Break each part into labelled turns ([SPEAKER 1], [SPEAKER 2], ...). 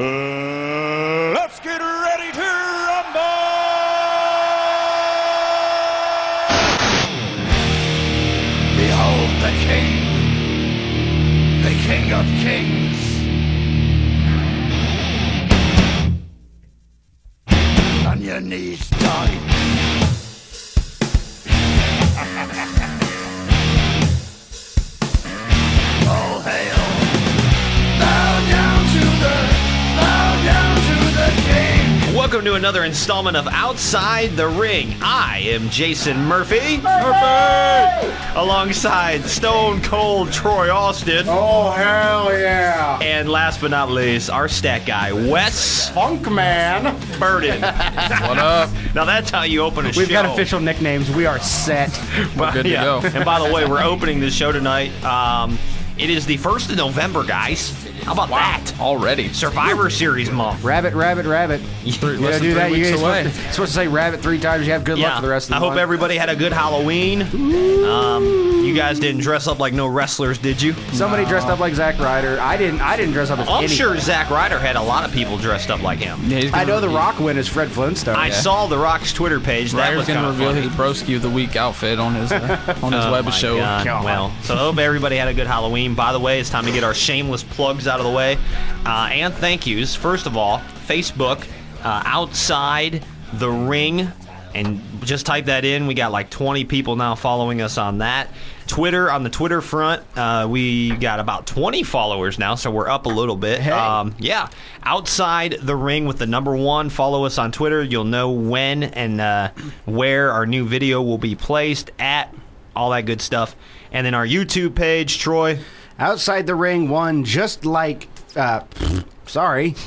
[SPEAKER 1] Let's get ready to rumble!
[SPEAKER 2] Behold the King of Kings. On your knees, dog. All hail. Bow down to the King.
[SPEAKER 3] Welcome to another installment of Outside the Ring. I am Jason Murphy. Alongside Stone Cold Troy Austin.
[SPEAKER 4] Oh, hell yeah.
[SPEAKER 3] And last but not least, our stat guy, Wes
[SPEAKER 4] Funk Man.
[SPEAKER 3] Burden.
[SPEAKER 5] What up?
[SPEAKER 3] Now that's how you open a show.
[SPEAKER 4] We've got official nicknames. We are set.
[SPEAKER 5] We're good to go.
[SPEAKER 3] And by the way, we're opening the show tonight. It is the 1st of November, guys. How about that?
[SPEAKER 5] Already.
[SPEAKER 3] Survivor Series month.
[SPEAKER 4] Rabbit, rabbit, rabbit.
[SPEAKER 5] Less
[SPEAKER 4] You
[SPEAKER 5] than
[SPEAKER 4] gotta do
[SPEAKER 5] 3
[SPEAKER 4] that.
[SPEAKER 5] weeks away.
[SPEAKER 4] You're supposed to say rabbit 3 times. You have good luck for the rest of the
[SPEAKER 3] I
[SPEAKER 4] month.
[SPEAKER 3] hope everybody had a good Halloween. You guys didn't dress up like no wrestlers, did you?
[SPEAKER 4] Somebody dressed up like Zack Ryder. I didn't dress up as
[SPEAKER 3] I'm
[SPEAKER 4] anything.
[SPEAKER 3] sure Zack Ryder had a lot of people dressed up like him.
[SPEAKER 5] Yeah, he's
[SPEAKER 4] I
[SPEAKER 5] gonna
[SPEAKER 4] know The Rock win is Fred Flintstone.
[SPEAKER 3] I saw The Rock's Twitter page. That
[SPEAKER 5] Ryder's
[SPEAKER 3] was
[SPEAKER 5] gonna
[SPEAKER 3] kind of
[SPEAKER 5] reveal
[SPEAKER 3] funny.
[SPEAKER 5] his Broski of the Week outfit on his web
[SPEAKER 3] my
[SPEAKER 5] show.
[SPEAKER 3] God. Well, so I hope everybody had a good Halloween. By the way, it's time to get our shameless plugs out of the way. And thank yous. First of all, Facebook, Outside the Ring. And just type that in. We got like 20 people now following us on that. Twitter, on the Twitter front, we got about 20 followers now, so we're up a little bit.
[SPEAKER 4] Hey.
[SPEAKER 3] Yeah. Outside the Ring with the number 1. Follow us on Twitter. You'll know when and where our new video will be placed at, all that good stuff. And then our YouTube page, Troy.
[SPEAKER 4] Outside the Ring 1, just like,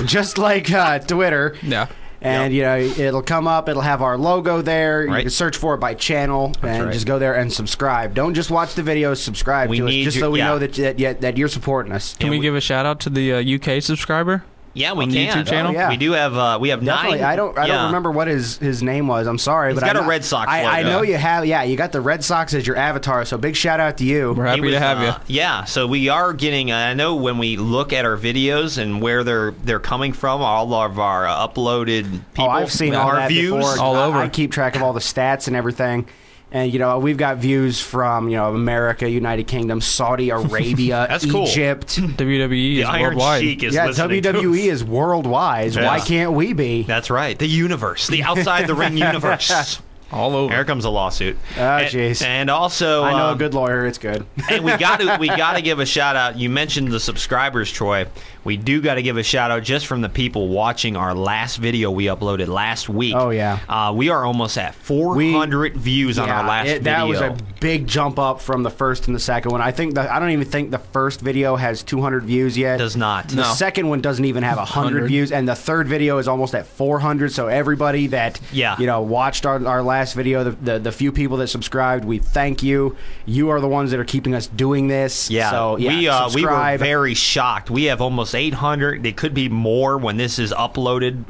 [SPEAKER 4] just like Twitter.
[SPEAKER 5] Yeah.
[SPEAKER 4] And, you know, it'll come up. It'll have our logo there. You
[SPEAKER 3] Right.
[SPEAKER 4] can search for it by channel and
[SPEAKER 3] right.
[SPEAKER 4] just go there and subscribe. Don't just watch the videos. Subscribe
[SPEAKER 3] We
[SPEAKER 4] to us
[SPEAKER 3] need
[SPEAKER 4] just
[SPEAKER 3] you-
[SPEAKER 4] so we
[SPEAKER 3] yeah.
[SPEAKER 4] know that you're supporting us.
[SPEAKER 5] Can we give a shout out to the UK subscriber?
[SPEAKER 3] Yeah, we
[SPEAKER 5] On the
[SPEAKER 3] can.
[SPEAKER 5] YouTube channel?
[SPEAKER 4] Oh, yeah.
[SPEAKER 3] We do have. We have
[SPEAKER 4] Definitely.
[SPEAKER 3] 9.
[SPEAKER 4] I don't remember what his name was. I'm sorry,
[SPEAKER 3] He's
[SPEAKER 4] but
[SPEAKER 3] got
[SPEAKER 4] I
[SPEAKER 3] a
[SPEAKER 4] know-
[SPEAKER 3] Red Sox
[SPEAKER 4] I
[SPEAKER 3] logo.
[SPEAKER 4] know you have. Yeah, you got the Red Sox as your avatar. So big shout out to you.
[SPEAKER 5] We're happy
[SPEAKER 3] He was,
[SPEAKER 5] to have you.
[SPEAKER 3] Yeah, so we are getting. I know when we look at our videos and where they're coming from, all of our uploaded people,
[SPEAKER 4] I've seen all
[SPEAKER 3] our
[SPEAKER 4] that
[SPEAKER 3] views.
[SPEAKER 4] before.
[SPEAKER 5] all over.
[SPEAKER 4] I keep track of all the stats and everything. And, you know, we've got views from, you know, America, United Kingdom, Saudi Arabia,
[SPEAKER 3] That's cool.
[SPEAKER 4] Egypt.
[SPEAKER 5] WWE
[SPEAKER 3] The
[SPEAKER 5] is
[SPEAKER 3] Iron
[SPEAKER 5] worldwide.
[SPEAKER 3] Sheik is
[SPEAKER 4] Yeah,
[SPEAKER 3] listening to
[SPEAKER 4] WWE
[SPEAKER 3] us.
[SPEAKER 4] is worldwide.
[SPEAKER 3] Yeah.
[SPEAKER 4] Why can't we be?
[SPEAKER 3] That's right. The universe, the outside the ring universe.
[SPEAKER 5] All over.
[SPEAKER 3] Here comes a lawsuit.
[SPEAKER 4] Oh, jeez.
[SPEAKER 3] And also,
[SPEAKER 4] I know a good lawyer. It's good.
[SPEAKER 3] and we got to give a shout out. You mentioned the subscribers, Troy. We do got to give a shout out just from the people watching our last video we uploaded last week.
[SPEAKER 4] Oh, yeah.
[SPEAKER 3] We are almost at 400 views on our last video.
[SPEAKER 4] That was a big jump up from the first and the second one. I don't even think the first video has 200 views yet.
[SPEAKER 3] Does not.
[SPEAKER 4] The
[SPEAKER 5] No.
[SPEAKER 4] second one doesn't even have 100 views, and the third video is almost at 400. So everybody that watched our last video, the few people that subscribed, we thank you. You are the ones that are keeping us doing this.
[SPEAKER 3] Yeah,
[SPEAKER 4] so
[SPEAKER 3] we were
[SPEAKER 4] subscribe.
[SPEAKER 3] very shocked. We have almost 800. It could be more when this is uploaded.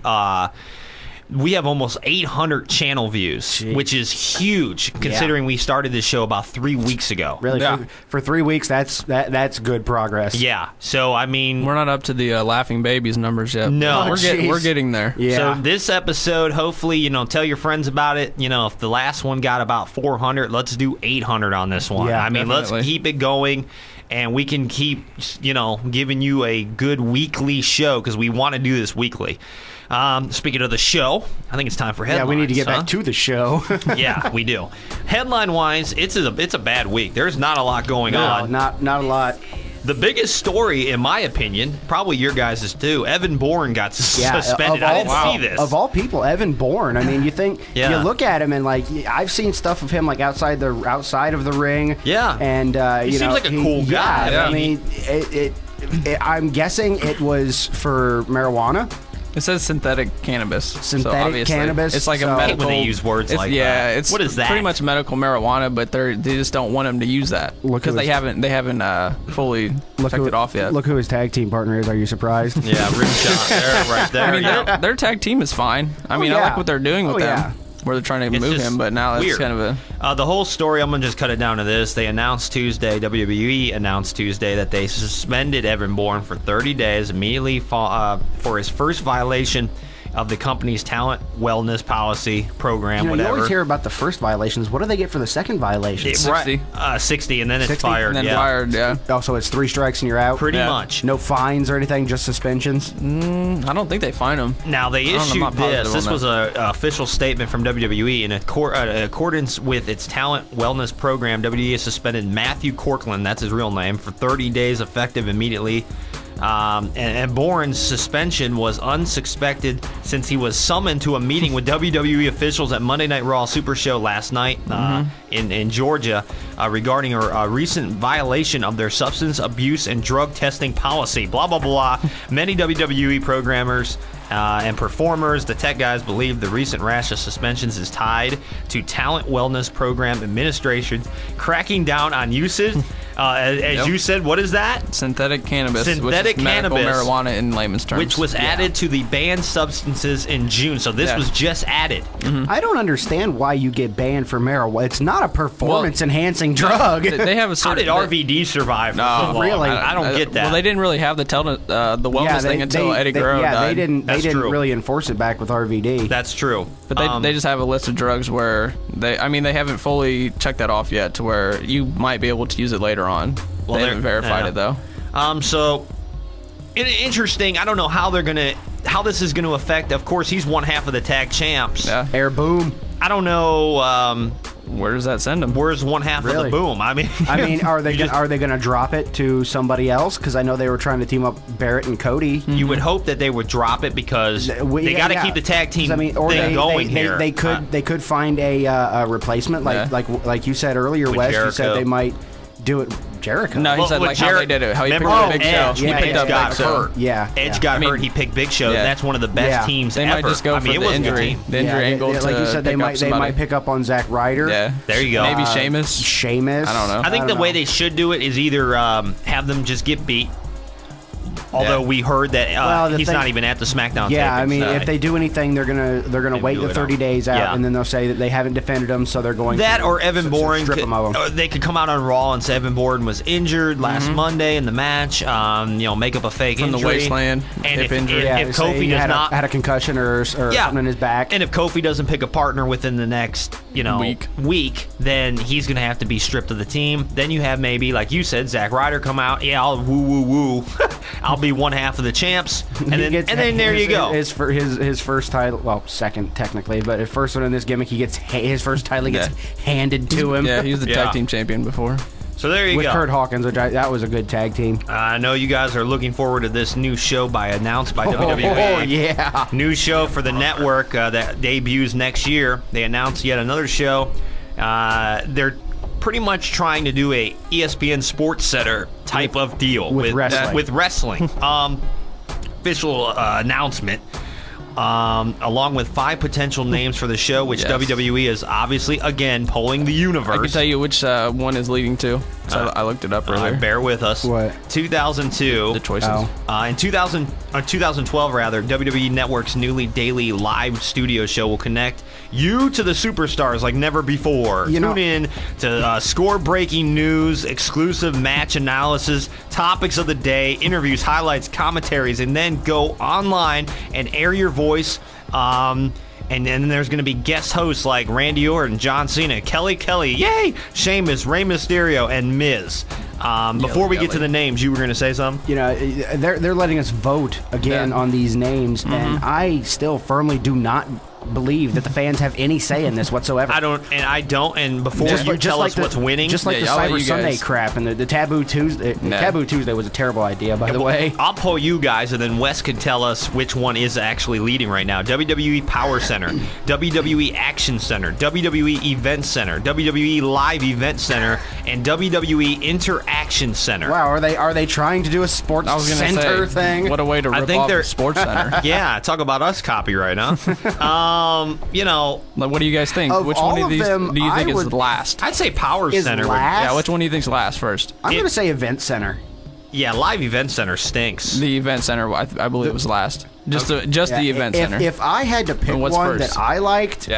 [SPEAKER 3] We have almost 800 channel views,
[SPEAKER 4] Jeez.
[SPEAKER 3] which is huge considering we started this show about 3 weeks ago.
[SPEAKER 4] Really,
[SPEAKER 5] Yeah.
[SPEAKER 4] for 3 weeks, that's good progress.
[SPEAKER 3] Yeah. So I mean,
[SPEAKER 5] We're not up to the Laughing Babies numbers yet.
[SPEAKER 3] No.
[SPEAKER 5] We're,
[SPEAKER 4] jeez.
[SPEAKER 5] we're getting there.
[SPEAKER 4] Yeah.
[SPEAKER 3] So this episode, hopefully, tell your friends about it. If the last one got about 400, let's do 800 on this one.
[SPEAKER 4] Yeah,
[SPEAKER 3] I mean, let's
[SPEAKER 5] definitely.
[SPEAKER 3] keep it going, and we can keep, giving you a good weekly show because we want to do this weekly. Speaking of the show, I think it's time for headlines.
[SPEAKER 4] Yeah, we need to get
[SPEAKER 3] huh?
[SPEAKER 4] back to the show.
[SPEAKER 3] Yeah, we do. Headline-wise, it's a bad week. There's not a lot going
[SPEAKER 4] No,
[SPEAKER 3] on.
[SPEAKER 4] not a lot.
[SPEAKER 3] The biggest story, in my opinion, probably your guys' too, Evan Bourne got suspended. I didn't see this.
[SPEAKER 4] Of all people, Evan Bourne. I mean, you think
[SPEAKER 3] Yeah.
[SPEAKER 4] you look at him and like I've seen stuff of him like outside of the ring.
[SPEAKER 3] Yeah.
[SPEAKER 4] and
[SPEAKER 3] He seems like a cool guy.
[SPEAKER 4] Yeah,
[SPEAKER 3] I
[SPEAKER 4] I
[SPEAKER 3] mean,
[SPEAKER 4] mean, I'm guessing it was for marijuana.
[SPEAKER 5] It says synthetic cannabis. so
[SPEAKER 4] Synthetic
[SPEAKER 5] obviously
[SPEAKER 4] cannabis,
[SPEAKER 5] It's like
[SPEAKER 4] so-
[SPEAKER 5] a
[SPEAKER 4] I hate
[SPEAKER 5] medical.
[SPEAKER 3] when they use words like that.
[SPEAKER 5] It's
[SPEAKER 3] What is that?
[SPEAKER 5] Pretty much medical marijuana, but they just don't want them to use that
[SPEAKER 4] Look
[SPEAKER 5] because
[SPEAKER 4] who
[SPEAKER 5] they
[SPEAKER 4] is-
[SPEAKER 5] haven't fully checked it off yet.
[SPEAKER 4] Look who his tag team partner is. Are you surprised?
[SPEAKER 3] Yeah, rim shot there, right there.
[SPEAKER 5] I mean,
[SPEAKER 3] yeah.
[SPEAKER 5] their tag team is fine. I mean, I
[SPEAKER 4] yeah.
[SPEAKER 5] like what they're doing with
[SPEAKER 4] Oh,
[SPEAKER 5] them.
[SPEAKER 4] yeah.
[SPEAKER 5] where they're trying to move him, but now it's kind of a...
[SPEAKER 3] the whole story, I'm going to just cut it down to this. They announced Tuesday, WWE announced Tuesday, that they suspended Evan Bourne for 30 days immediately for his first violation of the company's talent wellness policy program, whatever.
[SPEAKER 4] You always hear about the first violations. What do they get for the second violation?
[SPEAKER 5] 60.
[SPEAKER 3] 60, and then 60? It's fired.
[SPEAKER 5] And then fired, yeah.
[SPEAKER 4] Oh, so it's 3 strikes and you're out?
[SPEAKER 3] Pretty much.
[SPEAKER 4] No fines or anything, just suspensions?
[SPEAKER 5] I don't think they fine them.
[SPEAKER 3] Now, they issued this. This was an official statement from WWE. In accordance with its talent wellness program, WWE has suspended Matthew Corkland, that's his real name, for 30 days effective immediately. And Bourne's suspension was unsuspected since he was summoned to a meeting with WWE officials at Monday Night Raw Super Show last night in Georgia regarding a recent violation of their substance abuse and drug testing policy. Blah, blah, blah. Many WWE programmers and performers, the tech guys, believe the recent rash of suspensions is tied to Talent Wellness Program administration cracking down on usage. As you said, what is that?
[SPEAKER 5] Synthetic cannabis.
[SPEAKER 3] Synthetic
[SPEAKER 5] medical
[SPEAKER 3] cannabis,
[SPEAKER 5] marijuana in layman's terms.
[SPEAKER 3] which was added to the banned substances in June. So this was just added.
[SPEAKER 4] I don't understand why you get banned for marijuana. It's not a performance-enhancing drug.
[SPEAKER 5] They have a
[SPEAKER 3] How did RVD survive?
[SPEAKER 5] No,
[SPEAKER 4] really?
[SPEAKER 3] I don't get that.
[SPEAKER 5] Well, they didn't really have the wellness thing until Eddie Guerrero died.
[SPEAKER 4] They didn't really enforce it back with RVD.
[SPEAKER 3] That's true.
[SPEAKER 5] But they just have a list of drugs where they haven't fully checked that off yet to where you might be able to use it later on. Well, they haven't verified it though.
[SPEAKER 3] So interesting. I don't know how this is gonna affect. Of course, he's one half of the tag champs.
[SPEAKER 5] Yeah.
[SPEAKER 4] Air Boom.
[SPEAKER 3] I don't know.
[SPEAKER 5] Where does that send him?
[SPEAKER 3] Where's one half of the Boom? I mean,
[SPEAKER 4] are they going to drop it to somebody else? Because I know they were trying to team up Barrett and Cody.
[SPEAKER 3] You would hope that they would drop it because they got to keep the tag team thing going here.
[SPEAKER 4] They could find a replacement, like you said earlier, Wes. You said they might do it. Jericho.
[SPEAKER 5] No, he said how they did it. How he picked up Big Show.
[SPEAKER 3] He picked up Big Show.
[SPEAKER 4] Yeah.
[SPEAKER 3] Edge got hurt. He picked Big Show.
[SPEAKER 5] Yeah.
[SPEAKER 3] That's one of the best teams
[SPEAKER 5] they
[SPEAKER 3] ever.
[SPEAKER 5] They might just go for the injury. The injury angle.
[SPEAKER 4] Like you said, they might pick up on Zack Ryder.
[SPEAKER 5] Yeah.
[SPEAKER 3] There you go.
[SPEAKER 5] Maybe Sheamus.
[SPEAKER 4] I
[SPEAKER 5] don't know.
[SPEAKER 3] I think the way they should do it is either have them just get beat. Although we heard that he's not even at the SmackDown.
[SPEAKER 4] Yeah, I mean, if they do anything, they're gonna wait the 30 days out, and then they'll say that they haven't defended him, so they're going
[SPEAKER 3] that
[SPEAKER 4] to
[SPEAKER 3] or Evan Bourne.
[SPEAKER 4] They
[SPEAKER 3] could come out on Raw and say Evan Bourne was injured last Monday in the match. Make up a fake
[SPEAKER 5] injury from the waistland,
[SPEAKER 3] and
[SPEAKER 5] hip injury.
[SPEAKER 3] If Kofi does not
[SPEAKER 4] had a concussion or something in his back,
[SPEAKER 3] and if Kofi doesn't pick a partner within the next week, then he's gonna have to be stripped of the team. Then you have maybe, like you said, Zack Ryder come out. Yeah, I'll woo. I'll be one half of the champs, and then there you go.
[SPEAKER 4] His first title, well, second technically, but his first one in this gimmick, he gets his first title gets handed to him.
[SPEAKER 5] Yeah, he was the tag team champion before.
[SPEAKER 3] So there you go.
[SPEAKER 4] With Kurt Hawkins, that was a good tag team.
[SPEAKER 3] I know you guys are looking forward to this new show announced by WWE.
[SPEAKER 4] Oh, yeah.
[SPEAKER 3] New show for the network that debuts next year. They announced yet another show. They're pretty much trying to do a ESPN Sports Center type of deal
[SPEAKER 4] with
[SPEAKER 3] wrestling. Official announcement. Along with 5 potential names for the show, which WWE is obviously, again, polling the universe.
[SPEAKER 5] I can tell you which one is leading to. So I looked it up earlier.
[SPEAKER 3] Bear with us.
[SPEAKER 4] What?
[SPEAKER 3] 2002.
[SPEAKER 5] The choices.
[SPEAKER 3] In 2012, WWE Network's newly daily live studio show will connect you to the superstars like never before. Tune in to score-breaking news, exclusive match analysis, topics of the day, interviews, highlights, commentaries, and then go online and air your voice. And then there's going to be guest hosts like Randy Orton, John Cena, Kelly, yay, Sheamus, Rey Mysterio, and Miz. Before we get to the names, you were going to say something?
[SPEAKER 4] They're letting us vote again on these names, and I still firmly do not believe that the fans have any say in this whatsoever.
[SPEAKER 3] I don't. And before you tell us what's winning,
[SPEAKER 4] just like the Cyber Sunday crap and the Taboo Tuesday. Taboo Tuesday was a terrible idea, by the way.
[SPEAKER 3] I'll poll you guys, and then Wes could tell us which one is actually leading right now. WWE Power Center, WWE Action Center, WWE Event Center, WWE Live Event Center, and WWE Interaction Center.
[SPEAKER 4] Wow, are they trying to do a sports center thing?
[SPEAKER 5] What a way to rip off the Sports Center.
[SPEAKER 3] Yeah, talk about us copyright, huh?
[SPEAKER 5] What do you guys think?
[SPEAKER 4] Which one of these
[SPEAKER 5] do you think is last?
[SPEAKER 3] I'd say Power Center.
[SPEAKER 5] Yeah, which one do you think's last first?
[SPEAKER 4] I'm going to say Event Center.
[SPEAKER 3] Yeah, Live Event Center stinks.
[SPEAKER 5] The Event Center, I believe, was last. Just the Event Center.
[SPEAKER 4] If I had to pick one that I liked,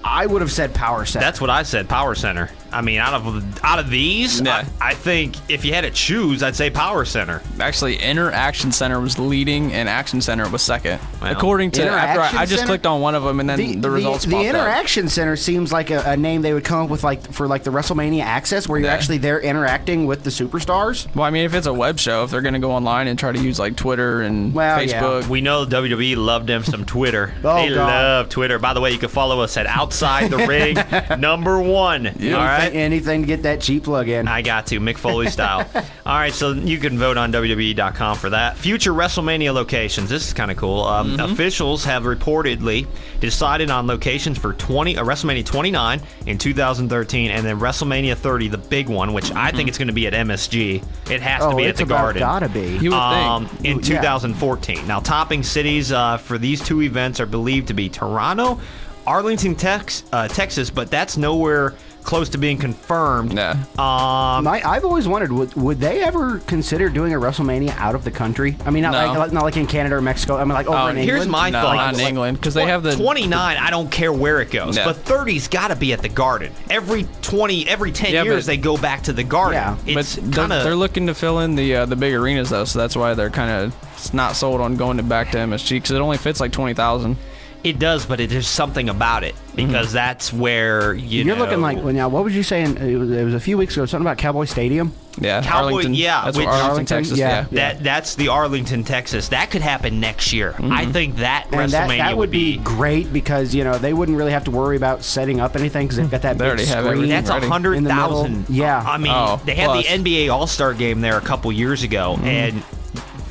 [SPEAKER 4] I would have said Power Center.
[SPEAKER 3] That's what I said, Power Center. I mean, out of these, I think if you had to choose, I'd say Power Center.
[SPEAKER 5] Actually, Interaction Center was leading, and Action Center was second. Well, according to after I just clicked on one of them, and then the results popped up.
[SPEAKER 4] The Interaction Center seems like a name they would come up with, like for like the WrestleMania Access, where you're actually there interacting with the superstars.
[SPEAKER 5] Well, I mean, if it's a web show, if they're going to go online and try to use like Twitter and Facebook,
[SPEAKER 3] we know WWE loved them some Twitter. They love Twitter. By the way, you can follow us at Outside the Ring #1. All right,
[SPEAKER 4] anything to get that cheap plug in.
[SPEAKER 3] I got to Mick Foley style. All right, so you can vote on WWE.com for that. Future WrestleMania locations. This is kind of cool. Officials have reportedly decided on locations for WrestleMania 29 in 2013, and then WrestleMania 30, the big one, which I think it's going to be at MSG. It has to be at the Garden.
[SPEAKER 4] Gotta be.
[SPEAKER 5] You would think.
[SPEAKER 3] In 2014. Now, topping cities for these two events are believed to be Toronto, Arlington, Texas, but that's nowhere close to being confirmed.
[SPEAKER 5] Yeah.
[SPEAKER 4] I've always wondered, would they ever consider doing a WrestleMania out of the country? I mean, not like in Canada or Mexico. I mean, like over in England.
[SPEAKER 3] Here's my thought.
[SPEAKER 5] Not in England, because they have the
[SPEAKER 3] 29. I don't care where it goes, but 30's got to be at the Garden. Every 10 years they go back to the Garden.
[SPEAKER 4] Yeah,
[SPEAKER 3] it's
[SPEAKER 5] but they're looking to fill in the big arenas though, so that's why they're kind of not sold on going back to MSG because it only fits like 20,000.
[SPEAKER 3] It does, but there's something about it because that's where you're
[SPEAKER 4] looking like. Well, now, what was you saying? It was a few weeks ago. Something about Cowboy Stadium.
[SPEAKER 5] Yeah,
[SPEAKER 3] Arlington. Yeah,
[SPEAKER 5] that's Arlington, Texas. Yeah.
[SPEAKER 3] That's the Arlington, Texas. That could happen next year. I think that WrestleMania
[SPEAKER 4] that would be great because they wouldn't really have to worry about setting up anything because they've got that big screen.
[SPEAKER 3] That's 100,000.
[SPEAKER 4] Yeah,
[SPEAKER 3] I mean, they had the NBA All-Star Game there a couple years ago, and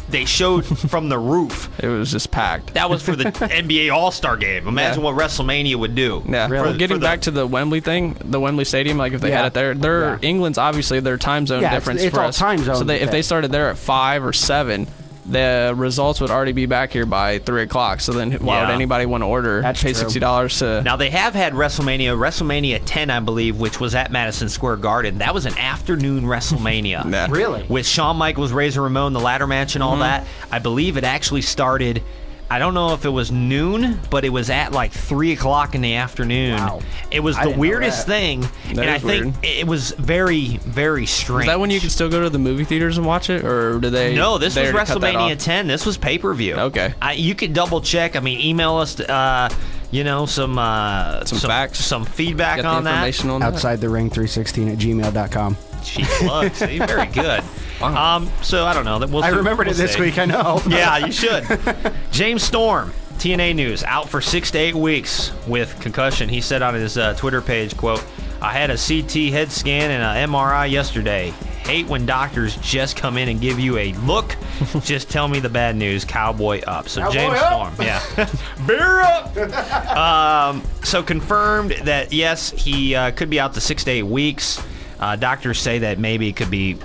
[SPEAKER 3] they showed from the roof.
[SPEAKER 5] It was just packed.
[SPEAKER 3] That was for the NBA All-Star Game. Imagine what WrestleMania would do.
[SPEAKER 5] Yeah.
[SPEAKER 4] Really?
[SPEAKER 5] Getting back to the Wembley thing, the Wembley Stadium, like if they had it there, England's obviously their time zone difference
[SPEAKER 4] it's
[SPEAKER 5] for
[SPEAKER 4] all
[SPEAKER 5] us.
[SPEAKER 4] time zone.
[SPEAKER 5] So if they started there at 5 or 7, the results would already be back here by 3 o'clock. So then why would anybody want to order?
[SPEAKER 4] That's
[SPEAKER 5] pay
[SPEAKER 4] true.
[SPEAKER 5] $60 to...
[SPEAKER 3] Now, they have had WrestleMania 10, I believe, which was at Madison Square Garden. That was an afternoon WrestleMania.
[SPEAKER 5] Yeah.
[SPEAKER 4] Really?
[SPEAKER 3] With Shawn Michaels, Razor Ramon, the ladder match and all that. I believe it actually started... I don't know if it was noon, but it was at like 3 o'clock in the afternoon.
[SPEAKER 4] Wow.
[SPEAKER 3] It was the weirdest thing, and I think it was very, very strange.
[SPEAKER 5] Is that when you could still go to the movie theaters and watch it, or did they?
[SPEAKER 3] No, this was WrestleMania 10. This was pay-per-view.
[SPEAKER 5] Okay.
[SPEAKER 3] You could double check. I mean, email us. Some
[SPEAKER 5] facts,
[SPEAKER 3] some feedback
[SPEAKER 5] Get
[SPEAKER 3] on
[SPEAKER 5] the information on that.
[SPEAKER 4] Outside the ring 316@gmail.com.
[SPEAKER 3] Cheap plug. See, very good. So I don't know.
[SPEAKER 4] I remembered it this week. I know.
[SPEAKER 3] Yeah, you should. James Storm, TNA News, out for 6 to 8 weeks with concussion. He said on his Twitter page, quote, "I had a CT head scan and an MRI yesterday. Hate when doctors just come in and give you a look. Just tell me the bad news. Cowboy up." So
[SPEAKER 4] Cowboy
[SPEAKER 3] James
[SPEAKER 4] up.
[SPEAKER 3] Storm, yeah. Beer up! So confirmed that, yes, he could be out to 6 to 8 weeks. Doctors say that maybe it could be,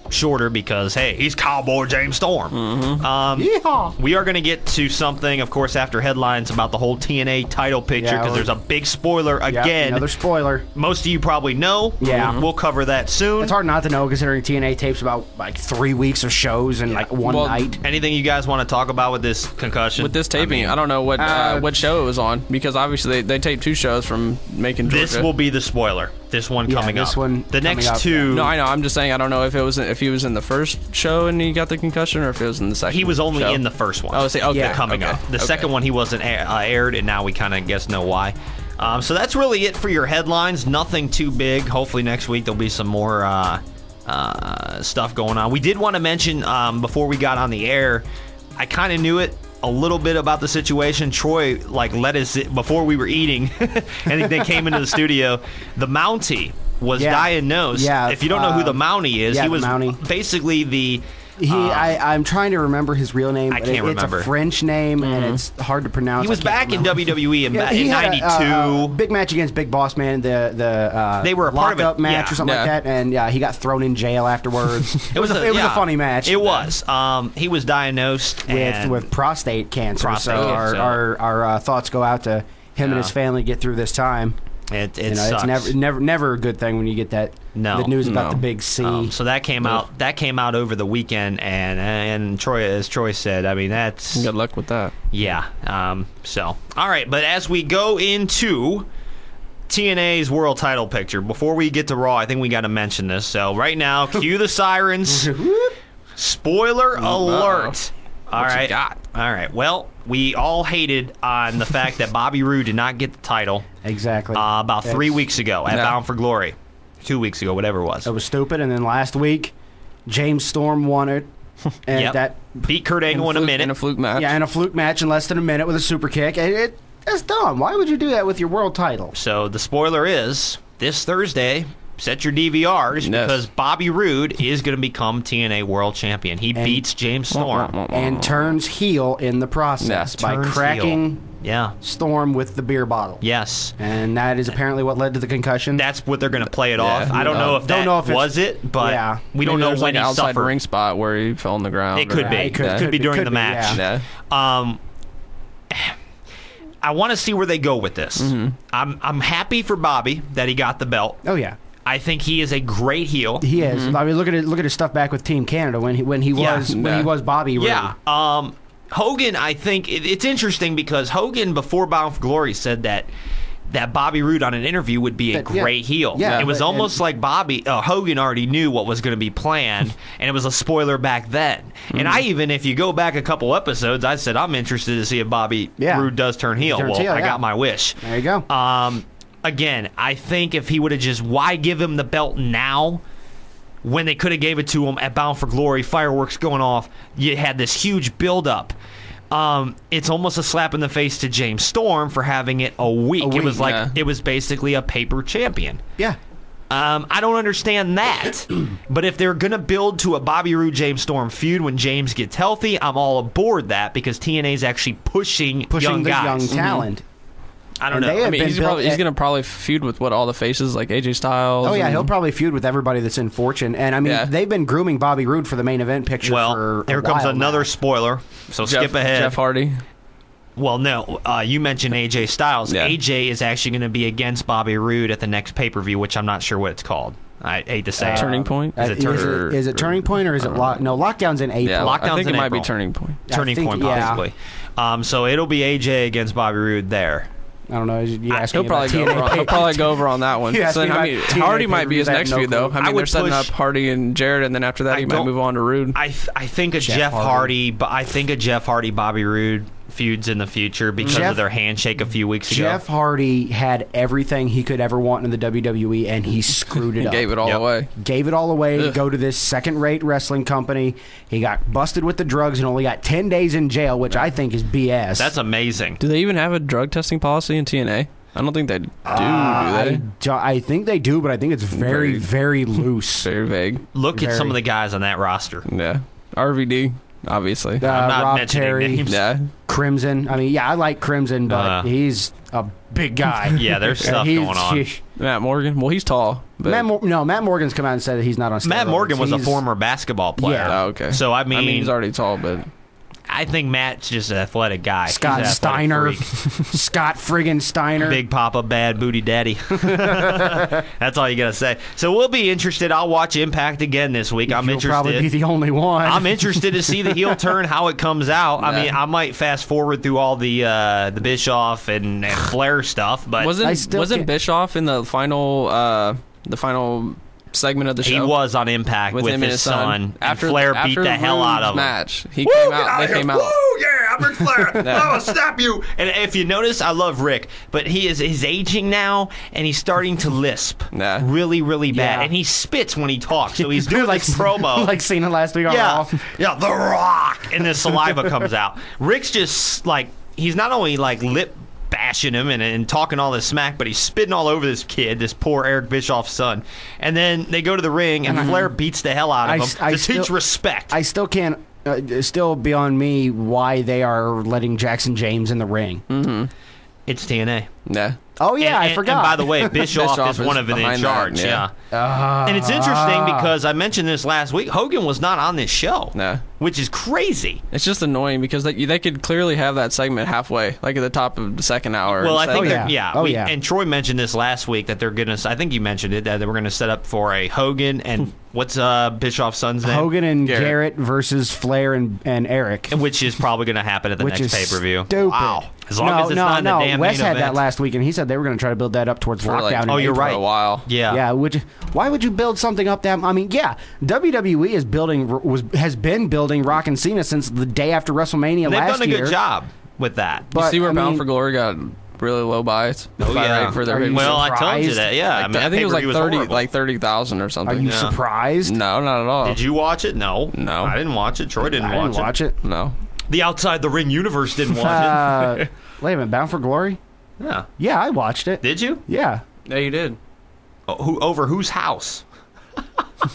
[SPEAKER 3] shorter because, hey, he's Cowboy James Storm. We are going to get to something, of course, after headlines about the whole TNA title picture because there's a big spoiler again.
[SPEAKER 4] Another spoiler.
[SPEAKER 3] Most of you probably know.
[SPEAKER 4] Yeah.
[SPEAKER 3] We'll cover that soon.
[SPEAKER 4] It's hard not to know considering TNA tapes about like 3 weeks of shows and like one night.
[SPEAKER 3] Anything you guys want to talk about with this concussion?
[SPEAKER 5] With this taping, I don't know what show it was on because obviously they taped 2 shows from Macon, Georgia.
[SPEAKER 3] This will be the spoiler. This one coming up. The next
[SPEAKER 4] up,
[SPEAKER 3] 2.
[SPEAKER 5] No, I know. I'm just saying I don't know if he was in the first show and he got the concussion or if it was in the second.
[SPEAKER 3] He was only
[SPEAKER 5] show.
[SPEAKER 3] in the first one.
[SPEAKER 5] Oh, okay.
[SPEAKER 3] Coming up. The second one he wasn't aired, and now we kind of know why. So that's really it for your headlines. Nothing too big. Hopefully next week there'll be some more stuff going on. We did want to mention before we got on the air, I kind of knew it a little bit about the situation. Troy let us before we were eating, and they came into the studio. The Mountie was diagnosed.
[SPEAKER 4] Yeah,
[SPEAKER 3] if you don't know who the Mountie is, he was basically the.
[SPEAKER 4] I'm trying to remember his real name.
[SPEAKER 3] I can't remember.
[SPEAKER 4] It's a French name, and it's hard to pronounce.
[SPEAKER 3] He was back in WWE in
[SPEAKER 4] he had
[SPEAKER 3] '92.
[SPEAKER 4] Big match against Big Boss Man.
[SPEAKER 3] They were a part of
[SPEAKER 4] lockup
[SPEAKER 3] it.
[SPEAKER 4] match or something like that, and he got thrown in jail afterwards. It was a funny match.
[SPEAKER 3] It was. He was diagnosed
[SPEAKER 4] with prostate cancer. Our thoughts go out to him and his family to get through this time.
[SPEAKER 3] It
[SPEAKER 4] sucks. It's never a good thing when you get that the news about the big C.
[SPEAKER 3] So that came out. That came out over the weekend, and Troy, as Troy said, I mean that's
[SPEAKER 5] good luck with that.
[SPEAKER 3] Yeah. So all right, but as we go into TNA's world title picture. Before we get to Raw, I think we got to mention this. So right now, cue the sirens. Spoiler alert. All right.
[SPEAKER 5] You got?
[SPEAKER 3] All right. Well, we all hated on the fact that Bobby Roode did not get the title.
[SPEAKER 4] Exactly.
[SPEAKER 3] About 3 weeks ago at Bound for Glory. 2 weeks ago, whatever it was.
[SPEAKER 4] It was stupid. And then last week, James Storm won it. And that
[SPEAKER 3] beat Kurt Angle in a minute.
[SPEAKER 5] In a fluke match.
[SPEAKER 4] Yeah, in a fluke match in less than a minute with a super kick. That's dumb. Why would you do that with your world title?
[SPEAKER 3] So the spoiler is, this Thursday, set your DVRs because Bobby Roode is going to become TNA World Champion. He beats James Storm.
[SPEAKER 4] And turns heel in the process by cracking Storm with the beer bottle.
[SPEAKER 3] Yes.
[SPEAKER 4] And that is apparently what led to the concussion.
[SPEAKER 3] That's what they're going to play it off. I don't know if that was it, but we don't know when he
[SPEAKER 5] outside
[SPEAKER 3] suffered.
[SPEAKER 5] ring spot where he fell on the ground.
[SPEAKER 3] It could be. It could be during the match.
[SPEAKER 5] Yeah.
[SPEAKER 3] I want to see where they go with this. I'm happy for Bobby that he got the belt.
[SPEAKER 4] Oh, yeah.
[SPEAKER 3] I think he is a great heel.
[SPEAKER 4] He is. I mean, look at his stuff back with Team Canada when he was Bobby Roode.
[SPEAKER 3] Yeah. Hogan, I think it's interesting because Hogan before Bound for Glory said that Bobby Roode on an interview would be a great heel.
[SPEAKER 4] Yeah,
[SPEAKER 3] it was almost like Hogan already knew what was going to be planned, and it was a spoiler back then. And I even, if you go back a couple episodes, I said I'm interested to see if Bobby Roode does turn heel. I got my wish.
[SPEAKER 4] There you go.
[SPEAKER 3] Again, I think if he would have just, why give him the belt now when they could have gave it to him at Bound for Glory, fireworks going off, you had this huge buildup. It's almost a slap in the face to James Storm for having it a week. It was like it was basically a paper champion.
[SPEAKER 4] Yeah.
[SPEAKER 3] I don't understand that. But if they're going to build to a Bobby Roode James Storm feud when James gets healthy, I'm all aboard that because TNA is actually pushing young
[SPEAKER 4] the
[SPEAKER 3] guys.
[SPEAKER 4] young talent.
[SPEAKER 3] I don't know.
[SPEAKER 5] I mean, he's going to probably feud with all the faces like AJ Styles.
[SPEAKER 4] Oh yeah, he'll probably feud with everybody that's in Fortune. And I mean, they've been grooming Bobby Roode for the main event picture.
[SPEAKER 3] Well, here comes another spoiler. So skip ahead.
[SPEAKER 5] Jeff Hardy.
[SPEAKER 3] Well, no, you mentioned AJ Styles. AJ is actually going to be against Bobby Roode at the next pay-per-view, which I'm not sure what it's called. I hate to say
[SPEAKER 5] Turning Point?
[SPEAKER 4] Is it Turning Point or is it Lockdown's in April?
[SPEAKER 5] Yeah,
[SPEAKER 3] Lockdown's
[SPEAKER 5] I think
[SPEAKER 3] in
[SPEAKER 5] it might
[SPEAKER 3] April.
[SPEAKER 5] be Turning Point.
[SPEAKER 3] Turning Point, possibly. So it'll be AJ against Bobby Roode there.
[SPEAKER 4] I don't know.
[SPEAKER 5] He'll probably go over on that one. So then, Hardy might be his next feud, though. I mean, they're setting up Hardy and Jarrett, and then after that, he might move on to Roode.
[SPEAKER 3] I think a Jeff Hardy, but I think a Jeff Hardy Bobby Roode feuds in the future because of their handshake a few weeks ago.
[SPEAKER 4] Jeff Hardy had everything he could ever want in the WWE, and he screwed it up.
[SPEAKER 5] Gave it all away.
[SPEAKER 4] Gave it all away to go to this second-rate wrestling company. He got busted with the drugs and only got 10 days in jail, which I think is BS.
[SPEAKER 3] That's amazing.
[SPEAKER 5] Do they even have a drug testing policy in TNA? I don't think they do they?
[SPEAKER 4] I think they do, but I think it's very, very loose.
[SPEAKER 5] Very vague.
[SPEAKER 3] Look at some of the guys on that roster.
[SPEAKER 5] Yeah. RVD. Obviously.
[SPEAKER 3] I'm not
[SPEAKER 4] Rob
[SPEAKER 3] mentioning
[SPEAKER 4] Terry,
[SPEAKER 3] names.
[SPEAKER 5] Yeah.
[SPEAKER 4] Crimson. I mean, I like Crimson, but he's a big guy.
[SPEAKER 3] Yeah, there's stuff going on.
[SPEAKER 5] Matt Morgan. Well, he's tall. But
[SPEAKER 4] Matt Morgan's come out and said that he's not on steroids.
[SPEAKER 3] Matt Morgan was a former basketball player.
[SPEAKER 4] Yeah.
[SPEAKER 5] Oh, okay.
[SPEAKER 3] So, I mean,
[SPEAKER 5] he's already tall, but
[SPEAKER 3] I think Matt's just an athletic guy.
[SPEAKER 4] Scott Steiner. Scott friggin' Steiner.
[SPEAKER 3] Big Papa, bad booty daddy. That's all you got to say. So we'll be interested. I'll watch Impact again this week. I'm interested.
[SPEAKER 4] You'll probably be the only one.
[SPEAKER 3] I'm interested to see the heel turn, how it comes out. I mean, I might fast forward through all the Bischoff and Flair stuff, but
[SPEAKER 5] wasn't Bischoff in the final segment of the show?
[SPEAKER 3] He was on Impact with his son. After Flair beat the hell out of him.
[SPEAKER 5] Match. He came out. They came out.
[SPEAKER 1] Woo, yeah, I'm Ric Flair. I'll snap you.
[SPEAKER 3] And if you notice, I love Rick, but he's aging now, and he's starting to lisp really, really bad. And he spits when he talks, so he's doing this promo.
[SPEAKER 4] Like seen it last week on Raw.
[SPEAKER 3] Yeah, The Rock, and the saliva comes out. Rick's just like, he's not only like lip bashing him and talking all this smack, but he's spitting all over this kid, this poor Eric Bischoff's son. And then they go to the ring, and Flair beats the hell out of him to teach respect.
[SPEAKER 4] I still can't, still beyond me why they are letting Jackson James in the ring.
[SPEAKER 5] Mm-hmm.
[SPEAKER 3] It's TNA.
[SPEAKER 5] Yeah.
[SPEAKER 4] Oh, yeah, I forgot.
[SPEAKER 3] And by the way, Bischoff is one of them in charge. And it's interesting because I mentioned this last week. Hogan was not on this show, which is crazy.
[SPEAKER 5] It's just annoying because they could clearly have that segment halfway, like at the top of the second hour.
[SPEAKER 3] Well, I think and Troy mentioned this last week that they're going to, I think you mentioned it, that they were going to set up for a Hogan and what's Bischoff's son's name?
[SPEAKER 4] Hogan and Garrett versus Flair and Eric.
[SPEAKER 3] Which is probably going to happen at the next pay-per-view.
[SPEAKER 4] Stupid.
[SPEAKER 3] Wow. As long as it's not in the damn
[SPEAKER 4] Wes
[SPEAKER 3] main
[SPEAKER 4] had that
[SPEAKER 3] event.
[SPEAKER 4] last week, and he said they were going to try to build that up towards
[SPEAKER 5] For
[SPEAKER 4] Lockdown.
[SPEAKER 3] Oh, you're
[SPEAKER 5] for
[SPEAKER 3] right.
[SPEAKER 5] a while.
[SPEAKER 3] Yeah.
[SPEAKER 4] Yeah, why would you build something up that? I mean, yeah, WWE has been building Rock and Cena since the day after WrestleMania
[SPEAKER 3] They've
[SPEAKER 4] last
[SPEAKER 3] done a
[SPEAKER 4] year.
[SPEAKER 3] good job with that.
[SPEAKER 5] You
[SPEAKER 4] But,
[SPEAKER 5] see where
[SPEAKER 4] I
[SPEAKER 5] Bound
[SPEAKER 4] mean-
[SPEAKER 5] for Glory got really low buys?
[SPEAKER 3] Oh, yeah.
[SPEAKER 5] For their
[SPEAKER 4] Are you
[SPEAKER 3] Well, I told you
[SPEAKER 4] surprised?
[SPEAKER 3] that. Yeah, I mean,
[SPEAKER 5] I think it was like
[SPEAKER 3] pay-per-view horrible.
[SPEAKER 5] 30,000 or
[SPEAKER 4] Are
[SPEAKER 5] something.
[SPEAKER 4] you
[SPEAKER 3] Yeah.
[SPEAKER 4] surprised?
[SPEAKER 5] No, not at all.
[SPEAKER 3] Did you watch it? No.
[SPEAKER 5] No.
[SPEAKER 3] I didn't watch it. Troy didn't
[SPEAKER 4] I didn't watch it.
[SPEAKER 5] No.
[SPEAKER 3] The Outside the Ring universe didn't watch
[SPEAKER 4] Wait a minute, Bound for Glory?
[SPEAKER 3] it. Yeah.
[SPEAKER 4] Yeah, I watched it.
[SPEAKER 3] Did you?
[SPEAKER 4] Yeah,
[SPEAKER 5] Yeah, you did.
[SPEAKER 3] Oh, over whose house?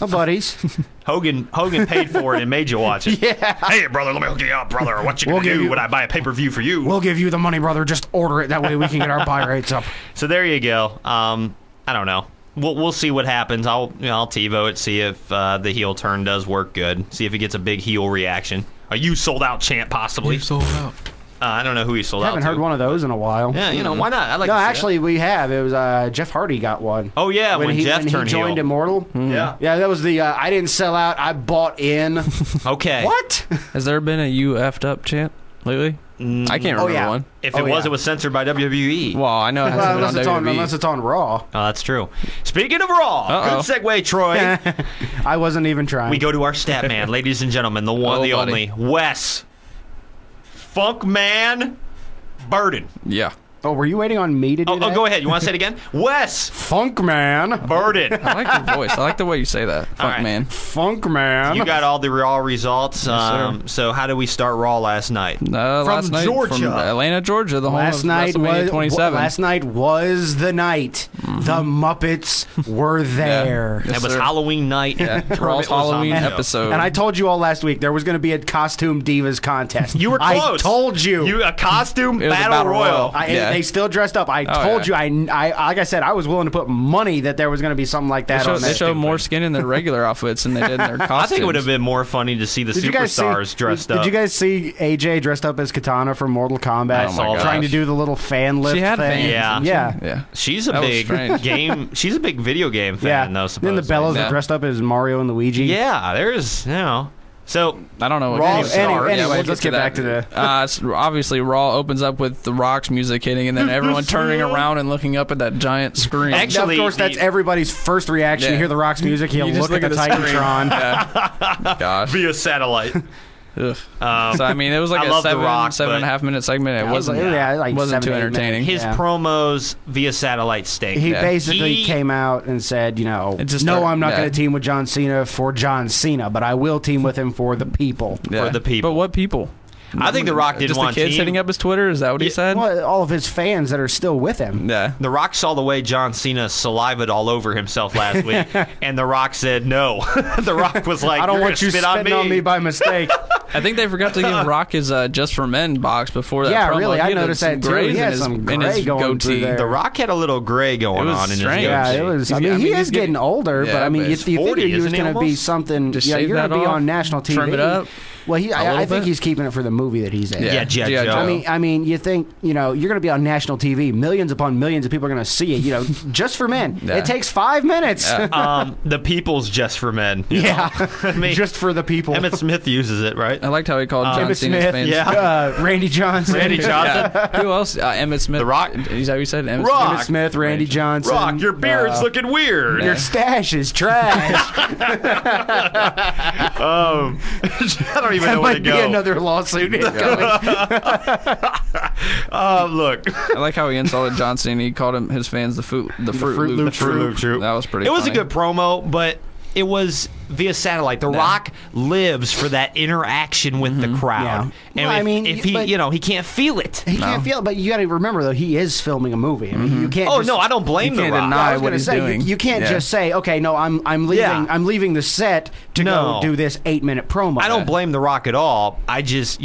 [SPEAKER 4] my buddies.
[SPEAKER 3] Hogan paid for it and made you watch it.
[SPEAKER 4] Yeah.
[SPEAKER 3] Hey, brother, let me hook you up, brother. What you gonna
[SPEAKER 4] We'll give
[SPEAKER 3] do
[SPEAKER 4] you-
[SPEAKER 3] when I buy a pay-per-view for you?
[SPEAKER 4] We'll give you the money, brother. Just order it. That way we can get our buy rates up.
[SPEAKER 3] So there you go. I don't know. We'll see what happens. I'll TiVo it, see if the heel turn does work good. See if he gets a big heel reaction. A you sold out chant possibly.
[SPEAKER 5] sold out.
[SPEAKER 3] I don't know who he sold
[SPEAKER 4] I
[SPEAKER 3] out
[SPEAKER 4] haven't
[SPEAKER 3] to.
[SPEAKER 4] heard one of those in a while.
[SPEAKER 3] Yeah, why not? I like.
[SPEAKER 4] No,
[SPEAKER 3] to see
[SPEAKER 4] actually, we have. It was Jeff Hardy got one.
[SPEAKER 3] that. Oh yeah, when Jeff
[SPEAKER 4] he
[SPEAKER 3] turned
[SPEAKER 4] joined
[SPEAKER 3] heel.
[SPEAKER 4] Immortal.
[SPEAKER 3] Yeah.
[SPEAKER 4] Yeah, that was the I didn't sell out. I bought in.
[SPEAKER 3] Okay.
[SPEAKER 4] What?
[SPEAKER 5] Has there been a "you effed up" chant lately? I can't remember
[SPEAKER 4] yeah.
[SPEAKER 5] one.
[SPEAKER 3] If it was, it was censored by WWE.
[SPEAKER 5] Well, I know it hasn't
[SPEAKER 4] Well,
[SPEAKER 5] been on WWE.
[SPEAKER 4] unless it's on Raw.
[SPEAKER 3] Oh, that's true. Speaking of Raw,
[SPEAKER 5] Uh-oh.
[SPEAKER 3] good segue, Troy.
[SPEAKER 4] I wasn't even trying.
[SPEAKER 3] We go to our stat man, ladies and gentlemen, the one,
[SPEAKER 5] Oh,
[SPEAKER 3] the
[SPEAKER 5] buddy.
[SPEAKER 3] only, Wes Funkman Burden.
[SPEAKER 5] Yeah.
[SPEAKER 4] Oh, were you waiting on me to do
[SPEAKER 3] Oh,
[SPEAKER 4] that?
[SPEAKER 3] go ahead. You want to say it again? Wes
[SPEAKER 4] Funk man.
[SPEAKER 3] Burden.
[SPEAKER 5] I like your voice. I like the way you say that. Funk
[SPEAKER 3] right.
[SPEAKER 5] man.
[SPEAKER 4] Funk man.
[SPEAKER 3] You got all the Raw results.
[SPEAKER 5] sir.
[SPEAKER 3] So how did we start Raw last night?
[SPEAKER 5] Last night
[SPEAKER 3] Georgia.
[SPEAKER 5] from Atlanta, Georgia, the home
[SPEAKER 4] Last
[SPEAKER 5] of
[SPEAKER 4] night
[SPEAKER 5] WrestleMania
[SPEAKER 4] was
[SPEAKER 5] 27.
[SPEAKER 4] Last night was the night. The Muppets were there.
[SPEAKER 5] Yes,
[SPEAKER 3] It was
[SPEAKER 5] sir.
[SPEAKER 3] Halloween night.
[SPEAKER 5] Yeah.
[SPEAKER 3] Kermit
[SPEAKER 5] Raw's
[SPEAKER 3] was on
[SPEAKER 5] Halloween
[SPEAKER 3] the show.
[SPEAKER 5] episode.
[SPEAKER 4] And I told you all last week there was going to be a costume divas contest.
[SPEAKER 3] You were
[SPEAKER 4] I
[SPEAKER 3] close.
[SPEAKER 4] told you.
[SPEAKER 3] A costume
[SPEAKER 5] It was a
[SPEAKER 3] battle,
[SPEAKER 5] battle
[SPEAKER 3] royal.
[SPEAKER 5] royal.
[SPEAKER 4] And they still dressed up. I told
[SPEAKER 5] yeah.
[SPEAKER 4] you. I like I said, I was willing to put money that there was going to be something like that on
[SPEAKER 5] They
[SPEAKER 4] that.
[SPEAKER 5] showed more skin in their regular outfits than they did in their costumes.
[SPEAKER 3] I think it would have been more funny to see the
[SPEAKER 4] Did you guys
[SPEAKER 3] superstars dressed up.
[SPEAKER 4] Did you guys see AJ dressed up as Katana from Mortal Kombat?
[SPEAKER 5] Oh my
[SPEAKER 4] trying to
[SPEAKER 5] gosh.
[SPEAKER 4] do the little fan lift
[SPEAKER 5] She had
[SPEAKER 4] thing.
[SPEAKER 5] fans.
[SPEAKER 3] Yeah.
[SPEAKER 4] Yeah.
[SPEAKER 5] Yeah.
[SPEAKER 3] She's a
[SPEAKER 5] That was
[SPEAKER 3] big
[SPEAKER 5] strange.
[SPEAKER 3] game. She's a big video game fan,
[SPEAKER 4] Yeah.
[SPEAKER 3] though.
[SPEAKER 4] Then
[SPEAKER 3] Supposedly.
[SPEAKER 4] the Bellas
[SPEAKER 5] Yeah.
[SPEAKER 4] are dressed up as Mario and Luigi.
[SPEAKER 3] Yeah, there's So
[SPEAKER 5] I don't know what
[SPEAKER 3] Raw
[SPEAKER 5] game
[SPEAKER 3] start.
[SPEAKER 5] it was.
[SPEAKER 4] Anyways,
[SPEAKER 5] we'll
[SPEAKER 4] let's get back to the.
[SPEAKER 5] Obviously, Raw opens up with the Rock's music hitting, and then everyone turning around and looking up at that giant screen.
[SPEAKER 3] Actually,
[SPEAKER 4] of course, that's everybody's first reaction.
[SPEAKER 5] Yeah.
[SPEAKER 4] You hear the Rock's music, you
[SPEAKER 5] You
[SPEAKER 4] look
[SPEAKER 5] just
[SPEAKER 4] at the Titantron.
[SPEAKER 5] Yeah. Gosh.
[SPEAKER 3] via satellite.
[SPEAKER 5] Ugh. So I mean, it was like
[SPEAKER 3] I
[SPEAKER 5] a
[SPEAKER 3] love The Rock,
[SPEAKER 5] 7.5 minute segment. It wasn't.
[SPEAKER 4] like
[SPEAKER 5] wasn't
[SPEAKER 4] 7
[SPEAKER 5] too
[SPEAKER 4] to 8
[SPEAKER 5] entertaining.
[SPEAKER 4] minutes.
[SPEAKER 3] His
[SPEAKER 4] Yeah.
[SPEAKER 3] promos via satellite stink.
[SPEAKER 4] He
[SPEAKER 5] Yeah.
[SPEAKER 4] basically
[SPEAKER 3] He-
[SPEAKER 4] came out and said,
[SPEAKER 5] It just
[SPEAKER 4] no,
[SPEAKER 5] started-
[SPEAKER 4] I'm not
[SPEAKER 5] yeah.
[SPEAKER 4] going to team with John Cena for John Cena, but I will team with him for the people.
[SPEAKER 5] Yeah.
[SPEAKER 3] the people.
[SPEAKER 5] But what people?
[SPEAKER 3] I think The Rock didn't
[SPEAKER 5] Just
[SPEAKER 3] want
[SPEAKER 5] the kids
[SPEAKER 3] team.
[SPEAKER 5] hitting up his Twitter. Is that what he said?
[SPEAKER 4] Well, all of his fans that are still with him.
[SPEAKER 5] Yeah.
[SPEAKER 3] The Rock saw the way John Cena salivated all over himself last week, and The Rock said no. The Rock was like,
[SPEAKER 4] I don't
[SPEAKER 3] "You're
[SPEAKER 4] want you
[SPEAKER 3] gonna
[SPEAKER 4] spitting on me by mistake.
[SPEAKER 5] I think they forgot to give Rock his Just for Men box before that.
[SPEAKER 4] Yeah,
[SPEAKER 5] promo.
[SPEAKER 4] really,
[SPEAKER 5] He
[SPEAKER 4] I
[SPEAKER 5] had
[SPEAKER 4] noticed
[SPEAKER 5] some
[SPEAKER 4] that too.
[SPEAKER 5] grays
[SPEAKER 4] He
[SPEAKER 5] in
[SPEAKER 4] had
[SPEAKER 5] his-
[SPEAKER 4] some
[SPEAKER 5] in his
[SPEAKER 4] gray going through
[SPEAKER 5] goatee.
[SPEAKER 4] there.
[SPEAKER 3] The Rock had a little gray going
[SPEAKER 5] It was
[SPEAKER 3] on in his
[SPEAKER 5] strange.
[SPEAKER 4] Yeah,
[SPEAKER 3] goatee.
[SPEAKER 4] it was. I
[SPEAKER 5] He's-
[SPEAKER 4] mean,
[SPEAKER 5] I
[SPEAKER 4] he
[SPEAKER 5] mean,
[SPEAKER 4] is
[SPEAKER 5] he's
[SPEAKER 4] getting
[SPEAKER 5] getting-
[SPEAKER 4] older,
[SPEAKER 5] Yeah,
[SPEAKER 4] but I mean,
[SPEAKER 5] but
[SPEAKER 4] you
[SPEAKER 5] he's
[SPEAKER 4] figure
[SPEAKER 3] 40,
[SPEAKER 4] he was
[SPEAKER 3] isn't he,
[SPEAKER 4] going to be
[SPEAKER 3] almost?
[SPEAKER 4] something.
[SPEAKER 5] Just
[SPEAKER 4] Yeah,
[SPEAKER 5] shave
[SPEAKER 4] you're going
[SPEAKER 5] that
[SPEAKER 4] to be
[SPEAKER 5] off,
[SPEAKER 4] on national TV.
[SPEAKER 5] trim it up.
[SPEAKER 4] Well, I
[SPEAKER 5] little
[SPEAKER 4] think
[SPEAKER 5] bit.
[SPEAKER 4] he's keeping it for the movie that he's in.
[SPEAKER 3] Yeah, G.I. Joe.
[SPEAKER 4] I mean, you think you're going to be on national TV. Millions upon millions of people are going to see it. Just for men.
[SPEAKER 5] Yeah.
[SPEAKER 4] It takes 5 minutes.
[SPEAKER 3] The people's just for men. you know?
[SPEAKER 4] Yeah,
[SPEAKER 3] I mean,
[SPEAKER 4] just for the people.
[SPEAKER 3] Emmett Smith uses it, right?
[SPEAKER 5] I liked how he called John
[SPEAKER 4] Emmett
[SPEAKER 5] Cena's
[SPEAKER 4] Smith,
[SPEAKER 5] fans.
[SPEAKER 3] Yeah.
[SPEAKER 4] Randy Johnson,
[SPEAKER 3] Randy Johnson.
[SPEAKER 5] Who else? Emmett Smith.
[SPEAKER 3] The Rock.
[SPEAKER 5] Is that what you said? Emmett
[SPEAKER 3] Rock.
[SPEAKER 4] Emmett Smith, Randy Johnson.
[SPEAKER 3] Rock, your beard's looking weird.
[SPEAKER 4] Your stash is trash.
[SPEAKER 3] I don't even know
[SPEAKER 4] That
[SPEAKER 3] where to
[SPEAKER 4] might be
[SPEAKER 3] go.
[SPEAKER 4] another lawsuit incoming.
[SPEAKER 3] Look.
[SPEAKER 5] I like how he insulted John Cena. He called him his fans the Fruit Loop
[SPEAKER 3] Troop.
[SPEAKER 5] That was pretty.
[SPEAKER 3] It was
[SPEAKER 5] funny.
[SPEAKER 3] a good promo, but it was via satellite. The Rock lives for that interaction with the crowd.
[SPEAKER 4] Yeah.
[SPEAKER 3] And
[SPEAKER 4] Well, I mean,
[SPEAKER 3] if he,
[SPEAKER 4] but-
[SPEAKER 3] he can't feel it.
[SPEAKER 4] He can't feel it, but you got to remember though, he is filming a movie. I mean, you can't.
[SPEAKER 3] Oh
[SPEAKER 4] just,
[SPEAKER 3] no, I don't blame
[SPEAKER 5] You
[SPEAKER 3] The
[SPEAKER 5] can't
[SPEAKER 3] Rock.
[SPEAKER 5] deny
[SPEAKER 4] I was
[SPEAKER 5] what
[SPEAKER 4] gonna
[SPEAKER 5] he's
[SPEAKER 4] say,
[SPEAKER 5] doing.
[SPEAKER 4] You can't
[SPEAKER 5] Yeah.
[SPEAKER 4] just say, okay, no, I'm leaving.
[SPEAKER 3] Yeah.
[SPEAKER 4] I'm leaving the set to
[SPEAKER 3] No.
[SPEAKER 4] go do this 8-minute promo.
[SPEAKER 3] I don't blame The Rock at all. I just,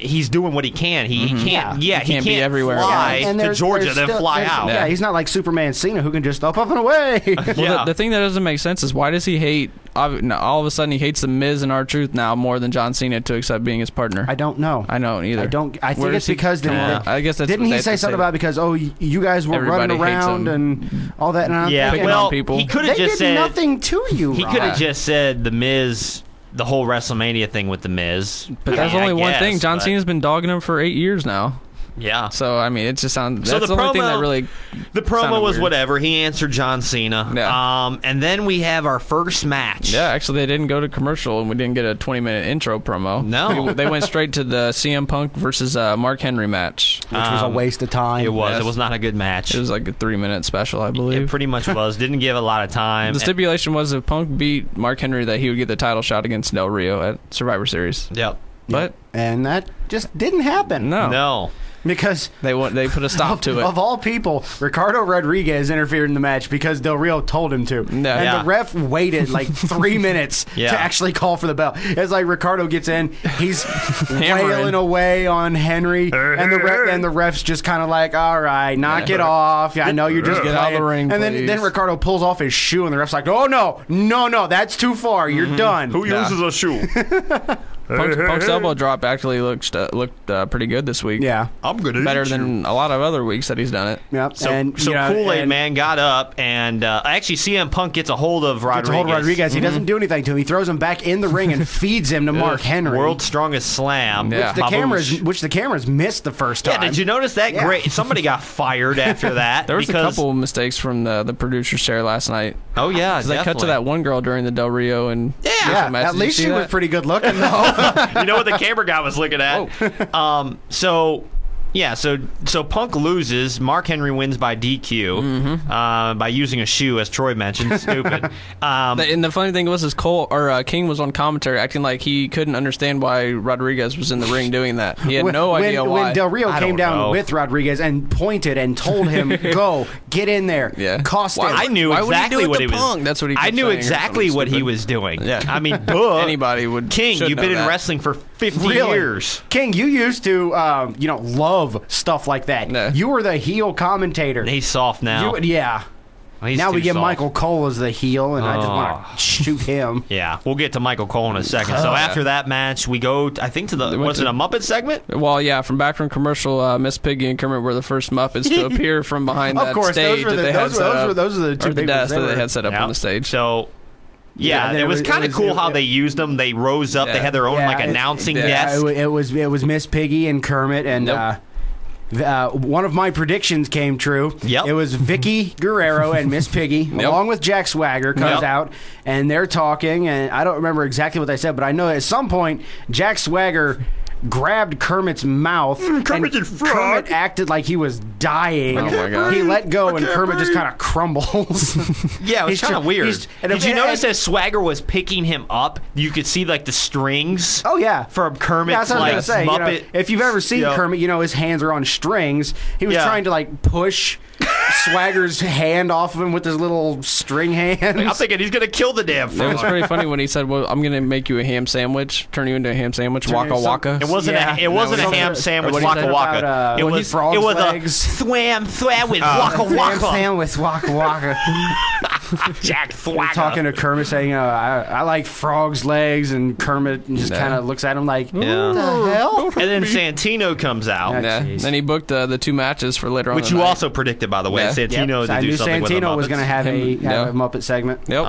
[SPEAKER 3] he's doing what he can. He can't. Yeah,
[SPEAKER 5] He can't be everywhere.
[SPEAKER 3] Fly
[SPEAKER 5] Yeah,
[SPEAKER 3] to
[SPEAKER 4] there's-
[SPEAKER 3] Georgia,
[SPEAKER 4] there's
[SPEAKER 3] then
[SPEAKER 4] still-
[SPEAKER 3] fly
[SPEAKER 4] there's-
[SPEAKER 3] out.
[SPEAKER 4] Yeah, he's not like Superman Cena who can just up and away.
[SPEAKER 5] Well,
[SPEAKER 3] Yeah.
[SPEAKER 5] the thing that doesn't make sense is why does he hate? All of a sudden, he hates the Miz and R-Truth now more than John Cena to accept being his partner.
[SPEAKER 4] I don't know.
[SPEAKER 5] I don't either.
[SPEAKER 4] I don't. I
[SPEAKER 5] Where
[SPEAKER 4] think
[SPEAKER 5] does
[SPEAKER 4] it's
[SPEAKER 5] he
[SPEAKER 4] because
[SPEAKER 5] come on? I guess that's
[SPEAKER 4] didn't
[SPEAKER 5] what
[SPEAKER 4] he
[SPEAKER 5] they have
[SPEAKER 4] say
[SPEAKER 5] to
[SPEAKER 4] something about because you guys were
[SPEAKER 5] Everybody
[SPEAKER 4] running
[SPEAKER 5] hates
[SPEAKER 4] around
[SPEAKER 5] him.
[SPEAKER 4] and all that? And I'm
[SPEAKER 3] Yeah,
[SPEAKER 4] thinking,
[SPEAKER 5] on
[SPEAKER 3] well,
[SPEAKER 5] people.
[SPEAKER 3] he could
[SPEAKER 4] they
[SPEAKER 3] have just
[SPEAKER 4] did
[SPEAKER 3] said
[SPEAKER 4] nothing to you.
[SPEAKER 3] He
[SPEAKER 4] Rock.
[SPEAKER 3] could have just said the Miz, the whole WrestleMania thing with the Miz.
[SPEAKER 5] But that's
[SPEAKER 3] I
[SPEAKER 5] only one
[SPEAKER 3] guess,
[SPEAKER 5] thing. John
[SPEAKER 3] but-
[SPEAKER 5] Cena's been dogging him for 8 years now.
[SPEAKER 3] Yeah.
[SPEAKER 5] So I mean, it just sounds.
[SPEAKER 3] So
[SPEAKER 5] That's
[SPEAKER 3] the
[SPEAKER 5] the only
[SPEAKER 3] promo,
[SPEAKER 5] thing that really.
[SPEAKER 3] the promo was
[SPEAKER 5] weird.
[SPEAKER 3] whatever. He answered John Cena.
[SPEAKER 5] Yeah.
[SPEAKER 3] And then we have our first match.
[SPEAKER 5] Yeah, actually, they didn't go to commercial, and we didn't get a 20-minute intro promo.
[SPEAKER 3] No.
[SPEAKER 5] They went straight to the CM Punk versus Mark Henry match.
[SPEAKER 4] Which was a waste of time.
[SPEAKER 3] It was.
[SPEAKER 5] Yes.
[SPEAKER 3] It was not a good match.
[SPEAKER 5] It was like a 3-minute special, I believe.
[SPEAKER 3] It pretty much was. Didn't give a lot of time.
[SPEAKER 5] The stipulation was if Punk beat Mark Henry, that he would get the title shot against Del Rio at Survivor Series.
[SPEAKER 3] Yep.
[SPEAKER 5] But
[SPEAKER 4] And that just didn't happen.
[SPEAKER 3] No.
[SPEAKER 4] Because
[SPEAKER 5] they put a stop to it.
[SPEAKER 4] Of all people, Ricardo Rodriguez interfered in the match because Del Rio told him to. And
[SPEAKER 3] Yeah.
[SPEAKER 4] the ref waited like 3 minutes to actually call for the bell. It's like Ricardo gets in, he's wailing away on Henry, and the ref's just kind of like, all right, knock it off. Yeah, I know you're just
[SPEAKER 5] Get out of the ring,
[SPEAKER 4] And then Ricardo pulls off his shoe, and the ref's like, oh, no, that's too far. You're done.
[SPEAKER 1] Who uses a shoe?
[SPEAKER 5] Punk's elbow drop actually looked pretty good this week.
[SPEAKER 4] Yeah.
[SPEAKER 1] I'm gonna
[SPEAKER 5] Better
[SPEAKER 1] eat
[SPEAKER 5] than
[SPEAKER 1] you.
[SPEAKER 5] a lot of other weeks that he's done it.
[SPEAKER 4] Yep.
[SPEAKER 3] So,
[SPEAKER 4] and, you know,
[SPEAKER 3] Kool-Aid
[SPEAKER 4] and-
[SPEAKER 3] Man got up, and actually CM Punk gets a hold of Rodriguez.
[SPEAKER 4] Gets a hold of Rodriguez. He doesn't do anything to him. He throws him back in the ring and feeds him to Mark Henry.
[SPEAKER 3] World's strongest slam.
[SPEAKER 5] Yeah.
[SPEAKER 4] Which the cameras missed the first time.
[SPEAKER 3] Yeah, did you notice that?
[SPEAKER 4] Yeah.
[SPEAKER 3] Great. Somebody got fired after that.
[SPEAKER 5] There was
[SPEAKER 3] because,
[SPEAKER 5] a couple mistakes from the producer's chair last night.
[SPEAKER 3] Oh, yeah,
[SPEAKER 5] They cut to that one girl during the Del Rio and
[SPEAKER 4] Yeah,
[SPEAKER 5] match.
[SPEAKER 4] at
[SPEAKER 5] Did you
[SPEAKER 4] least
[SPEAKER 5] see
[SPEAKER 4] she was
[SPEAKER 5] that?
[SPEAKER 4] pretty good looking, though.
[SPEAKER 3] You know what the camera guy was looking at? So Punk loses. Mark Henry wins by DQ by using a shoe, as Troy mentioned. Stupid.
[SPEAKER 5] And the funny thing was, King was on commentary acting like he couldn't understand why Rodriguez was in the ring doing that. He had no idea why.
[SPEAKER 4] When Del Rio
[SPEAKER 3] I
[SPEAKER 4] came
[SPEAKER 3] don't
[SPEAKER 4] down
[SPEAKER 3] know.
[SPEAKER 4] with Rodriguez and pointed and told him, "Go, get in there,
[SPEAKER 5] Yeah.
[SPEAKER 4] cost him."
[SPEAKER 3] I knew
[SPEAKER 5] Why would he
[SPEAKER 3] exactly
[SPEAKER 5] do it
[SPEAKER 3] what
[SPEAKER 5] to
[SPEAKER 3] he was.
[SPEAKER 5] Punk? That's what he
[SPEAKER 3] I
[SPEAKER 5] kept
[SPEAKER 3] knew
[SPEAKER 5] saying or
[SPEAKER 3] exactly
[SPEAKER 5] something
[SPEAKER 3] what he
[SPEAKER 5] stupid.
[SPEAKER 3] was doing.
[SPEAKER 5] Yeah.
[SPEAKER 3] I mean, duh.
[SPEAKER 5] Anybody would.
[SPEAKER 3] King,
[SPEAKER 5] should
[SPEAKER 3] you've
[SPEAKER 5] know
[SPEAKER 3] been in
[SPEAKER 5] that.
[SPEAKER 3] wrestling for 50
[SPEAKER 4] Really?
[SPEAKER 3] years.
[SPEAKER 4] King, you used to, love stuff like that.
[SPEAKER 5] Yeah.
[SPEAKER 4] You were the heel commentator.
[SPEAKER 3] He's soft now.
[SPEAKER 4] Yeah.
[SPEAKER 3] He's
[SPEAKER 4] Now
[SPEAKER 3] too
[SPEAKER 4] we get
[SPEAKER 3] soft.
[SPEAKER 4] Michael Cole as the heel, and I just want to shoot him.
[SPEAKER 3] Yeah, we'll get to Michael Cole in a second. So after that match, we go, I think, to the, was it a Muppet segment?
[SPEAKER 5] Well, yeah, back from commercial, Miss Piggy and Kermit were the first Muppets to appear from behind
[SPEAKER 4] Of
[SPEAKER 5] that
[SPEAKER 4] course,
[SPEAKER 5] stage
[SPEAKER 4] those were
[SPEAKER 5] that
[SPEAKER 4] the-
[SPEAKER 5] they had
[SPEAKER 4] those
[SPEAKER 5] set
[SPEAKER 4] were-
[SPEAKER 5] up.
[SPEAKER 4] those were the two
[SPEAKER 5] or the
[SPEAKER 4] big
[SPEAKER 5] desk
[SPEAKER 4] ones.
[SPEAKER 5] that
[SPEAKER 4] They
[SPEAKER 5] they had set up
[SPEAKER 3] Yeah.
[SPEAKER 5] on the stage.
[SPEAKER 3] So,
[SPEAKER 4] Yeah,
[SPEAKER 3] it was kind of cool how
[SPEAKER 4] it-
[SPEAKER 3] they used them. They rose up. They had their own announcing desk.
[SPEAKER 4] It was Miss Piggy and Kermit, and one of my predictions came true.
[SPEAKER 3] Yep.
[SPEAKER 4] It was Vicky Guerrero and Miss Piggy, along with Jack Swagger, comes out, and they're talking, and I don't remember exactly what they said, but I know at some point Jack Swagger grabbed Kermit's mouth.
[SPEAKER 1] Kermit
[SPEAKER 4] and
[SPEAKER 1] and Frog.
[SPEAKER 4] Kermit acted like he was dying.
[SPEAKER 5] Oh, my God.
[SPEAKER 4] He let go, and
[SPEAKER 1] can't
[SPEAKER 4] Kermit just
[SPEAKER 1] breathe.
[SPEAKER 4] kind of crumbles.
[SPEAKER 3] Yeah, it was
[SPEAKER 4] He's
[SPEAKER 3] kind of
[SPEAKER 4] tr-
[SPEAKER 3] weird.
[SPEAKER 4] he's-
[SPEAKER 3] Did you notice as Swagger was picking him up, you could see like the strings?
[SPEAKER 4] Oh yeah,
[SPEAKER 3] From Kermit's
[SPEAKER 4] that's what I was
[SPEAKER 3] like
[SPEAKER 4] gonna say. You
[SPEAKER 3] Muppet.
[SPEAKER 4] know, if you've ever seen
[SPEAKER 3] Yeah.
[SPEAKER 4] Kermit, you know his hands are on strings. He was
[SPEAKER 3] Yeah.
[SPEAKER 4] trying to like push Swagger's hand off of him with his little string hands.
[SPEAKER 3] I'm thinking he's gonna kill the damn
[SPEAKER 5] It was
[SPEAKER 3] frog.
[SPEAKER 5] pretty funny when he said, "Well, I'm going to make you a ham sandwich, turn you into a ham sandwich,
[SPEAKER 4] Turn
[SPEAKER 5] waka
[SPEAKER 4] you some-
[SPEAKER 5] waka."
[SPEAKER 3] It wasn't
[SPEAKER 4] Yeah.
[SPEAKER 3] a it wasn't a
[SPEAKER 4] Something-
[SPEAKER 3] ham sandwich
[SPEAKER 4] what he
[SPEAKER 3] waka
[SPEAKER 4] said
[SPEAKER 3] waka.
[SPEAKER 4] about,
[SPEAKER 3] It
[SPEAKER 4] what he
[SPEAKER 3] was
[SPEAKER 4] frog's
[SPEAKER 3] it was
[SPEAKER 4] legs.
[SPEAKER 3] a thwam with waka
[SPEAKER 4] Ham
[SPEAKER 3] waka.
[SPEAKER 4] sandwich, waka waka.
[SPEAKER 3] Jack Swagger.
[SPEAKER 4] Talking to Kermit, saying, I like frog's legs," and Kermit just
[SPEAKER 5] Yeah.
[SPEAKER 4] kind of looks at him like,
[SPEAKER 3] Yeah.
[SPEAKER 4] "What the hell?"
[SPEAKER 3] And then Santino comes out,
[SPEAKER 4] Yeah.
[SPEAKER 5] Yeah.
[SPEAKER 4] Jeez.
[SPEAKER 5] Then he booked the two matches for later on.
[SPEAKER 3] which
[SPEAKER 5] the
[SPEAKER 3] you
[SPEAKER 5] night.
[SPEAKER 3] also predicted, by the way.
[SPEAKER 5] Yeah.
[SPEAKER 3] Santino
[SPEAKER 4] Yep.
[SPEAKER 3] to
[SPEAKER 4] I
[SPEAKER 3] do
[SPEAKER 4] knew
[SPEAKER 3] something with the
[SPEAKER 4] Santino was
[SPEAKER 3] Muppets.
[SPEAKER 4] going to have
[SPEAKER 5] Yeah.
[SPEAKER 4] a Muppet segment.
[SPEAKER 5] Yep.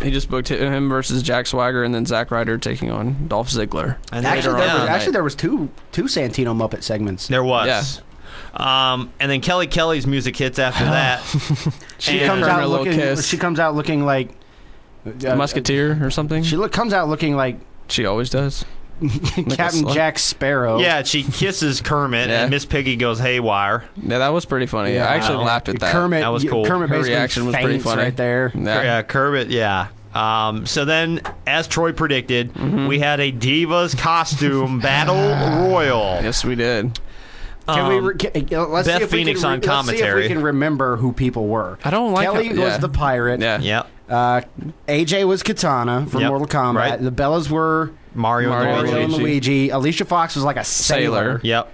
[SPEAKER 5] He just booked him versus Jack Swagger, and then Zack Ryder taking on Dolph Ziggler.
[SPEAKER 3] And
[SPEAKER 4] Actually,
[SPEAKER 3] later on,
[SPEAKER 4] there was two Santino Muppet segments.
[SPEAKER 3] there was.
[SPEAKER 5] Yeah.
[SPEAKER 3] And then Kelly Kelly's music hits after that.
[SPEAKER 4] She
[SPEAKER 3] And-
[SPEAKER 4] comes
[SPEAKER 5] her
[SPEAKER 4] out
[SPEAKER 5] little
[SPEAKER 4] looking.
[SPEAKER 5] kiss.
[SPEAKER 4] She comes out looking like
[SPEAKER 5] Musketeer or something.
[SPEAKER 4] comes out looking like
[SPEAKER 5] She always does.
[SPEAKER 4] Captain
[SPEAKER 5] slut.
[SPEAKER 4] Jack Sparrow.
[SPEAKER 3] Yeah, she kisses Kermit,
[SPEAKER 5] Yeah.
[SPEAKER 3] and Miss Piggy goes haywire.
[SPEAKER 5] Yeah, that was pretty funny.
[SPEAKER 4] Yeah.
[SPEAKER 5] I actually laughed at that.
[SPEAKER 4] Kermit,
[SPEAKER 3] That was cool.
[SPEAKER 4] Kermit
[SPEAKER 5] Her
[SPEAKER 4] basically
[SPEAKER 5] reaction was pretty
[SPEAKER 4] faints
[SPEAKER 5] funny.
[SPEAKER 4] right there.
[SPEAKER 5] Yeah.
[SPEAKER 3] Kermit, yeah. So then, as Troy predicted, we had a Divas costume battle royal.
[SPEAKER 5] Yes, we did.
[SPEAKER 4] Can let's
[SPEAKER 3] Beth
[SPEAKER 4] see if
[SPEAKER 3] Phoenix
[SPEAKER 4] we can
[SPEAKER 3] on
[SPEAKER 4] let's see if
[SPEAKER 3] commentary.
[SPEAKER 4] we can remember who people were.
[SPEAKER 5] I don't like
[SPEAKER 4] Kelly
[SPEAKER 5] how-
[SPEAKER 4] was
[SPEAKER 5] yeah.
[SPEAKER 4] the pirate.
[SPEAKER 5] Yeah.
[SPEAKER 3] Yep.
[SPEAKER 4] AJ was Katana from
[SPEAKER 3] Yep,
[SPEAKER 4] Mortal Kombat.
[SPEAKER 3] right.
[SPEAKER 4] The Bellas were
[SPEAKER 3] Mario,
[SPEAKER 5] Mario
[SPEAKER 3] and
[SPEAKER 4] Mario
[SPEAKER 3] Luigi.
[SPEAKER 4] and Luigi. Alicia Fox was like a sailor.
[SPEAKER 5] Sailor.
[SPEAKER 3] Yep.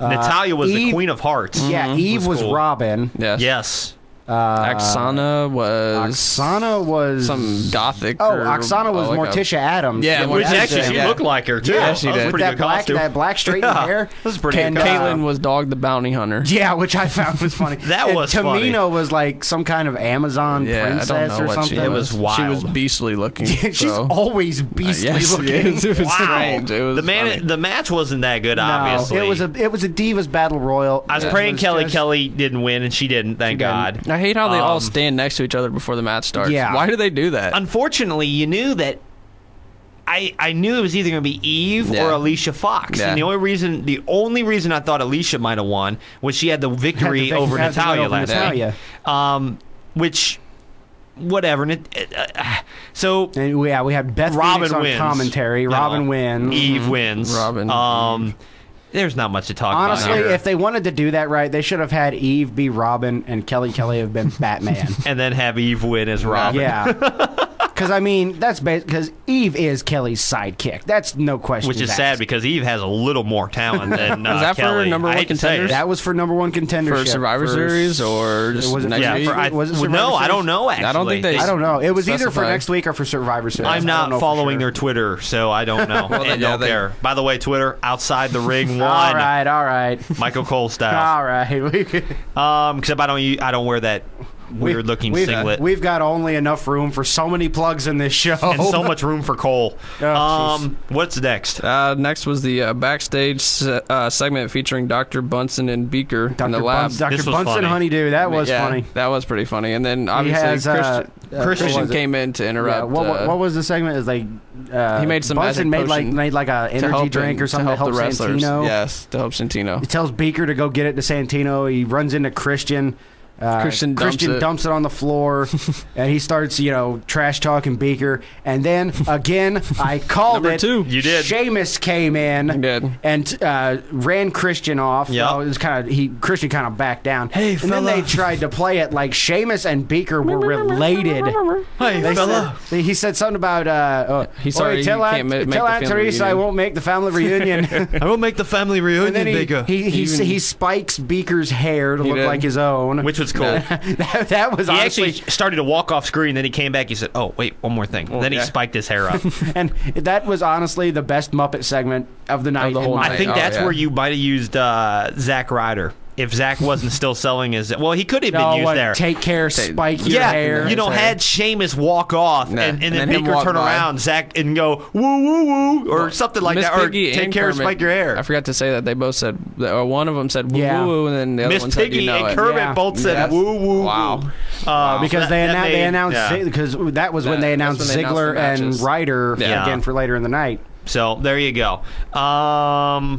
[SPEAKER 3] Natalia was the
[SPEAKER 4] Eve-
[SPEAKER 3] Queen of Hearts.
[SPEAKER 4] Yeah, Eve was
[SPEAKER 3] cool.
[SPEAKER 4] Robin.
[SPEAKER 5] Yes.
[SPEAKER 3] Yes.
[SPEAKER 5] Oksana was
[SPEAKER 4] some
[SPEAKER 5] gothic.
[SPEAKER 4] Oh, Oksana was Morticia Adams.
[SPEAKER 5] Yeah,
[SPEAKER 3] which actually she looked like her too.
[SPEAKER 5] Yeah, she did.
[SPEAKER 4] With that black straightened hair.
[SPEAKER 3] This is pretty good.
[SPEAKER 5] Caitlin was Dog the Bounty Hunter.
[SPEAKER 4] Yeah, which I found was funny.
[SPEAKER 3] That was funny.
[SPEAKER 4] Tamina was like some kind of Amazon princess
[SPEAKER 5] I don't know
[SPEAKER 4] or
[SPEAKER 5] what
[SPEAKER 4] something.
[SPEAKER 5] She
[SPEAKER 3] It was wild.
[SPEAKER 5] She was beastly looking.
[SPEAKER 4] She's always beastly looking.
[SPEAKER 5] It was
[SPEAKER 3] Wow.
[SPEAKER 5] strange. It was
[SPEAKER 3] The match wasn't that good, obviously.
[SPEAKER 4] it was a Divas Battle Royal.
[SPEAKER 3] I was praying Kelly didn't win, and she didn't, thank God.
[SPEAKER 5] I hate how they all stand next to each other before the match starts.
[SPEAKER 4] Yeah.
[SPEAKER 5] Why do they do that?
[SPEAKER 3] Unfortunately, you knew that I knew it was either going to be Eve or Alicia Fox.
[SPEAKER 5] Yeah.
[SPEAKER 3] And the only reason I thought Alicia might have won was she had the victory over Natalya last night. Which, whatever. So
[SPEAKER 4] and we had Beth
[SPEAKER 3] Robin
[SPEAKER 4] Phoenix on
[SPEAKER 3] wins.
[SPEAKER 4] commentary. Robin wins.
[SPEAKER 3] Eve wins.
[SPEAKER 5] Robin.
[SPEAKER 3] There's not much to talk
[SPEAKER 4] Honestly,
[SPEAKER 3] about.
[SPEAKER 4] if they wanted to do that right, they should have had Eve be Robin and Kelly have been Batman.
[SPEAKER 3] And then have Eve win as Robin.
[SPEAKER 4] Yeah. Because, I mean, that's because Eve is Kelly's sidekick. That's no question.
[SPEAKER 3] Which is sad because Eve has a little more talent than
[SPEAKER 5] Was that
[SPEAKER 3] Kelly.
[SPEAKER 5] for number one contenders?
[SPEAKER 4] That was for number one contendership.
[SPEAKER 5] For Survivor Series or just
[SPEAKER 4] was it
[SPEAKER 5] next week?
[SPEAKER 4] was it Survivor
[SPEAKER 3] No,
[SPEAKER 4] Series?
[SPEAKER 3] I don't know, actually.
[SPEAKER 5] I don't think they
[SPEAKER 4] I don't know. It was either for
[SPEAKER 5] specified.
[SPEAKER 4] next week or for Survivor Series.
[SPEAKER 3] I'm
[SPEAKER 4] I don't
[SPEAKER 3] not
[SPEAKER 4] know for
[SPEAKER 3] following
[SPEAKER 4] sure.
[SPEAKER 3] their Twitter, so I don't know. And don't care. By the way, Twitter, Outside the Ring won.
[SPEAKER 4] All right.
[SPEAKER 3] Michael Cole style.
[SPEAKER 4] All right.
[SPEAKER 3] Except I don't wear that weird looking singlet.
[SPEAKER 4] We've got only enough room for so many plugs in this show.
[SPEAKER 3] And so much room for Cole.
[SPEAKER 4] Oh,
[SPEAKER 3] What's next?
[SPEAKER 5] Next was the backstage segment featuring Dr. Bunsen and Beaker in the lab.
[SPEAKER 4] Dr.
[SPEAKER 3] This was
[SPEAKER 4] Bunsen
[SPEAKER 3] funny.
[SPEAKER 4] Honeydew. That was funny.
[SPEAKER 5] That was pretty funny. And then obviously Christian came in to interrupt.
[SPEAKER 4] What was the segment? Is like
[SPEAKER 5] he made some
[SPEAKER 4] Bunsen
[SPEAKER 5] magic
[SPEAKER 4] made like a energy drink or something
[SPEAKER 5] to help the wrestlers.
[SPEAKER 4] Santino.
[SPEAKER 5] Yes, to help Santino.
[SPEAKER 4] He tells Beaker to go get it to Santino. He runs into Christian.
[SPEAKER 5] Christian
[SPEAKER 4] dumps it on the floor, and he starts, trash talking Beaker. And then again, I called
[SPEAKER 5] Number
[SPEAKER 4] it.
[SPEAKER 5] two.
[SPEAKER 3] You did.
[SPEAKER 4] Sheamus came in
[SPEAKER 5] He did.
[SPEAKER 4] and ran Christian off.
[SPEAKER 3] Yep.
[SPEAKER 4] It was Christian kind of backed down.
[SPEAKER 3] Hey,
[SPEAKER 4] and then
[SPEAKER 3] fella.
[SPEAKER 4] they tried to play it like Sheamus and Beaker were related.
[SPEAKER 3] Hey, fella.
[SPEAKER 4] He said something about.
[SPEAKER 5] He's sorry
[SPEAKER 4] tell
[SPEAKER 5] you can't make the
[SPEAKER 4] Aunt
[SPEAKER 5] family
[SPEAKER 4] Teresa I
[SPEAKER 5] reunion."
[SPEAKER 4] won't make the family reunion.
[SPEAKER 3] I will make the family reunion,
[SPEAKER 4] And then
[SPEAKER 3] Baker.
[SPEAKER 4] he spikes Beaker's hair to look
[SPEAKER 5] did.
[SPEAKER 4] like his own.
[SPEAKER 3] Which was cool.
[SPEAKER 4] That was
[SPEAKER 3] He
[SPEAKER 4] honestly,
[SPEAKER 3] actually started to walk off screen, then he came back. He said, "Oh, wait, one more thing." Then he spiked his hair up.
[SPEAKER 4] and that was honestly the best Muppet segment of the night.
[SPEAKER 5] the whole
[SPEAKER 4] in my
[SPEAKER 5] night.
[SPEAKER 3] I think
[SPEAKER 5] Oh,
[SPEAKER 3] that's
[SPEAKER 5] yeah.
[SPEAKER 3] where you might have used Zack Ryder. If Zack wasn't still selling his, well, he could have been used there.
[SPEAKER 4] Take care, spike your
[SPEAKER 3] Yeah,
[SPEAKER 4] hair.
[SPEAKER 3] had Sheamus walk off
[SPEAKER 5] Yeah.
[SPEAKER 3] and then
[SPEAKER 5] And then him
[SPEAKER 3] Baker
[SPEAKER 5] walk
[SPEAKER 3] turn
[SPEAKER 5] by.
[SPEAKER 3] around, Zack, and go woo woo woo or something like
[SPEAKER 5] Miss
[SPEAKER 3] that, or
[SPEAKER 5] Piggy
[SPEAKER 3] take
[SPEAKER 5] and
[SPEAKER 3] care,
[SPEAKER 5] Kermit,
[SPEAKER 3] spike your hair.
[SPEAKER 5] I forgot to say that they both said, or one of them said woo
[SPEAKER 4] Yeah.
[SPEAKER 5] woo, and then the other
[SPEAKER 3] Miss
[SPEAKER 5] one said
[SPEAKER 3] Piggy
[SPEAKER 5] you know
[SPEAKER 3] and
[SPEAKER 5] it.
[SPEAKER 3] Kermit
[SPEAKER 4] Yeah.
[SPEAKER 3] both said
[SPEAKER 5] Yes.
[SPEAKER 3] woo woo.
[SPEAKER 5] Wow.
[SPEAKER 3] Wow.
[SPEAKER 4] because they announced because that was when they announced
[SPEAKER 5] that's when they announced
[SPEAKER 4] Ziggler
[SPEAKER 5] the
[SPEAKER 4] and
[SPEAKER 5] matches.
[SPEAKER 4] Ryder
[SPEAKER 3] Yeah.
[SPEAKER 4] again for later in the night.
[SPEAKER 3] So there you go.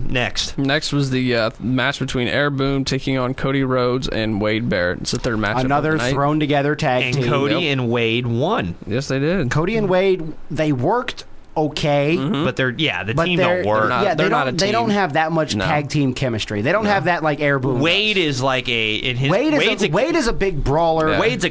[SPEAKER 3] Next.
[SPEAKER 5] Next was the match between Air Boom taking on Cody Rhodes and Wade Barrett. It's the third match.
[SPEAKER 4] Another
[SPEAKER 5] of the night.
[SPEAKER 4] thrown together tag
[SPEAKER 3] And
[SPEAKER 4] team.
[SPEAKER 3] Cody and Wade won,
[SPEAKER 5] Yes, they did.
[SPEAKER 4] Cody and Wade, they worked okay.
[SPEAKER 3] but the
[SPEAKER 4] But
[SPEAKER 3] team
[SPEAKER 4] they're
[SPEAKER 3] don't work.
[SPEAKER 5] not-
[SPEAKER 4] they
[SPEAKER 5] they're not
[SPEAKER 4] don't.
[SPEAKER 5] a
[SPEAKER 4] They don't
[SPEAKER 5] team.
[SPEAKER 4] have that much
[SPEAKER 5] No.
[SPEAKER 4] tag team chemistry. They don't have that like Air Boom.
[SPEAKER 3] Wade is like Wade
[SPEAKER 4] Wade is a big brawler.
[SPEAKER 5] Yeah.
[SPEAKER 3] Wade's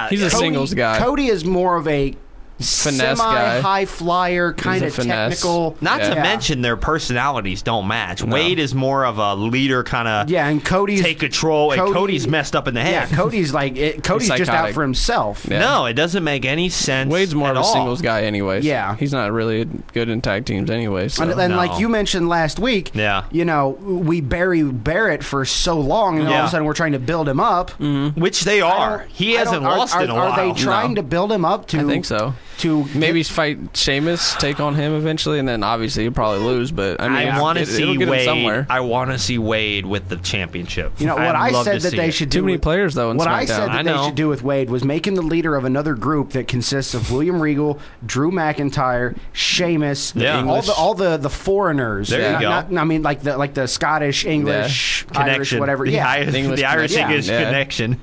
[SPEAKER 5] He's a singles guy.
[SPEAKER 4] Cody is more of a
[SPEAKER 5] Finesse guy.
[SPEAKER 4] high flyer, kind
[SPEAKER 5] a
[SPEAKER 4] of
[SPEAKER 5] finesse.
[SPEAKER 4] technical.
[SPEAKER 3] Not to
[SPEAKER 4] Yeah.
[SPEAKER 3] mention their personalities don't match. Wade is more of a leader, kind of
[SPEAKER 4] Yeah, and Cody's
[SPEAKER 3] take control, and
[SPEAKER 4] Cody-
[SPEAKER 3] Cody's messed up in the
[SPEAKER 4] Yeah,
[SPEAKER 3] head.
[SPEAKER 4] Cody's Cody's just out
[SPEAKER 5] psychotic.
[SPEAKER 4] for himself.
[SPEAKER 5] Yeah.
[SPEAKER 3] No, it doesn't make any sense.
[SPEAKER 5] Wade's more
[SPEAKER 3] at
[SPEAKER 5] of a
[SPEAKER 3] all.
[SPEAKER 5] singles guy anyways.
[SPEAKER 4] Yeah.
[SPEAKER 5] He's not really good in tag teams anyway. So.
[SPEAKER 4] And
[SPEAKER 3] No.
[SPEAKER 4] like you mentioned last week,
[SPEAKER 3] Yeah.
[SPEAKER 4] we bury Barrett for so long, and all of
[SPEAKER 3] Yeah.
[SPEAKER 4] a sudden we're trying to build him up.
[SPEAKER 3] Which they are. He hasn't lost in a while.
[SPEAKER 4] Are they trying to build him up to?
[SPEAKER 5] I think so.
[SPEAKER 4] To
[SPEAKER 5] Maybe fight Sheamus, take on him eventually, and then obviously he'll probably lose. But I mean,
[SPEAKER 3] I want to
[SPEAKER 5] it'll
[SPEAKER 3] see
[SPEAKER 5] get him
[SPEAKER 3] Wade.
[SPEAKER 5] somewhere.
[SPEAKER 3] I want to see Wade with the championship.
[SPEAKER 4] what
[SPEAKER 3] I'd
[SPEAKER 4] I
[SPEAKER 3] love
[SPEAKER 4] said
[SPEAKER 3] to
[SPEAKER 4] that
[SPEAKER 3] see
[SPEAKER 4] they
[SPEAKER 3] it.
[SPEAKER 4] should do.
[SPEAKER 5] Too many players though. In
[SPEAKER 4] What
[SPEAKER 5] SmackDown.
[SPEAKER 4] I said
[SPEAKER 3] I
[SPEAKER 4] that they
[SPEAKER 3] know.
[SPEAKER 4] should do with Wade was make him the leader of another group that consists of William Regal, Drew McIntyre, Sheamus,
[SPEAKER 3] Yeah.
[SPEAKER 4] all the foreigners.
[SPEAKER 3] There you go.
[SPEAKER 4] I mean, like the Scottish, English, Irish,
[SPEAKER 3] Connection.
[SPEAKER 4] whatever.
[SPEAKER 3] The
[SPEAKER 4] Yeah,
[SPEAKER 3] Irish,
[SPEAKER 5] English
[SPEAKER 3] the Irish
[SPEAKER 5] connection.
[SPEAKER 3] English
[SPEAKER 5] Yeah.
[SPEAKER 3] connection.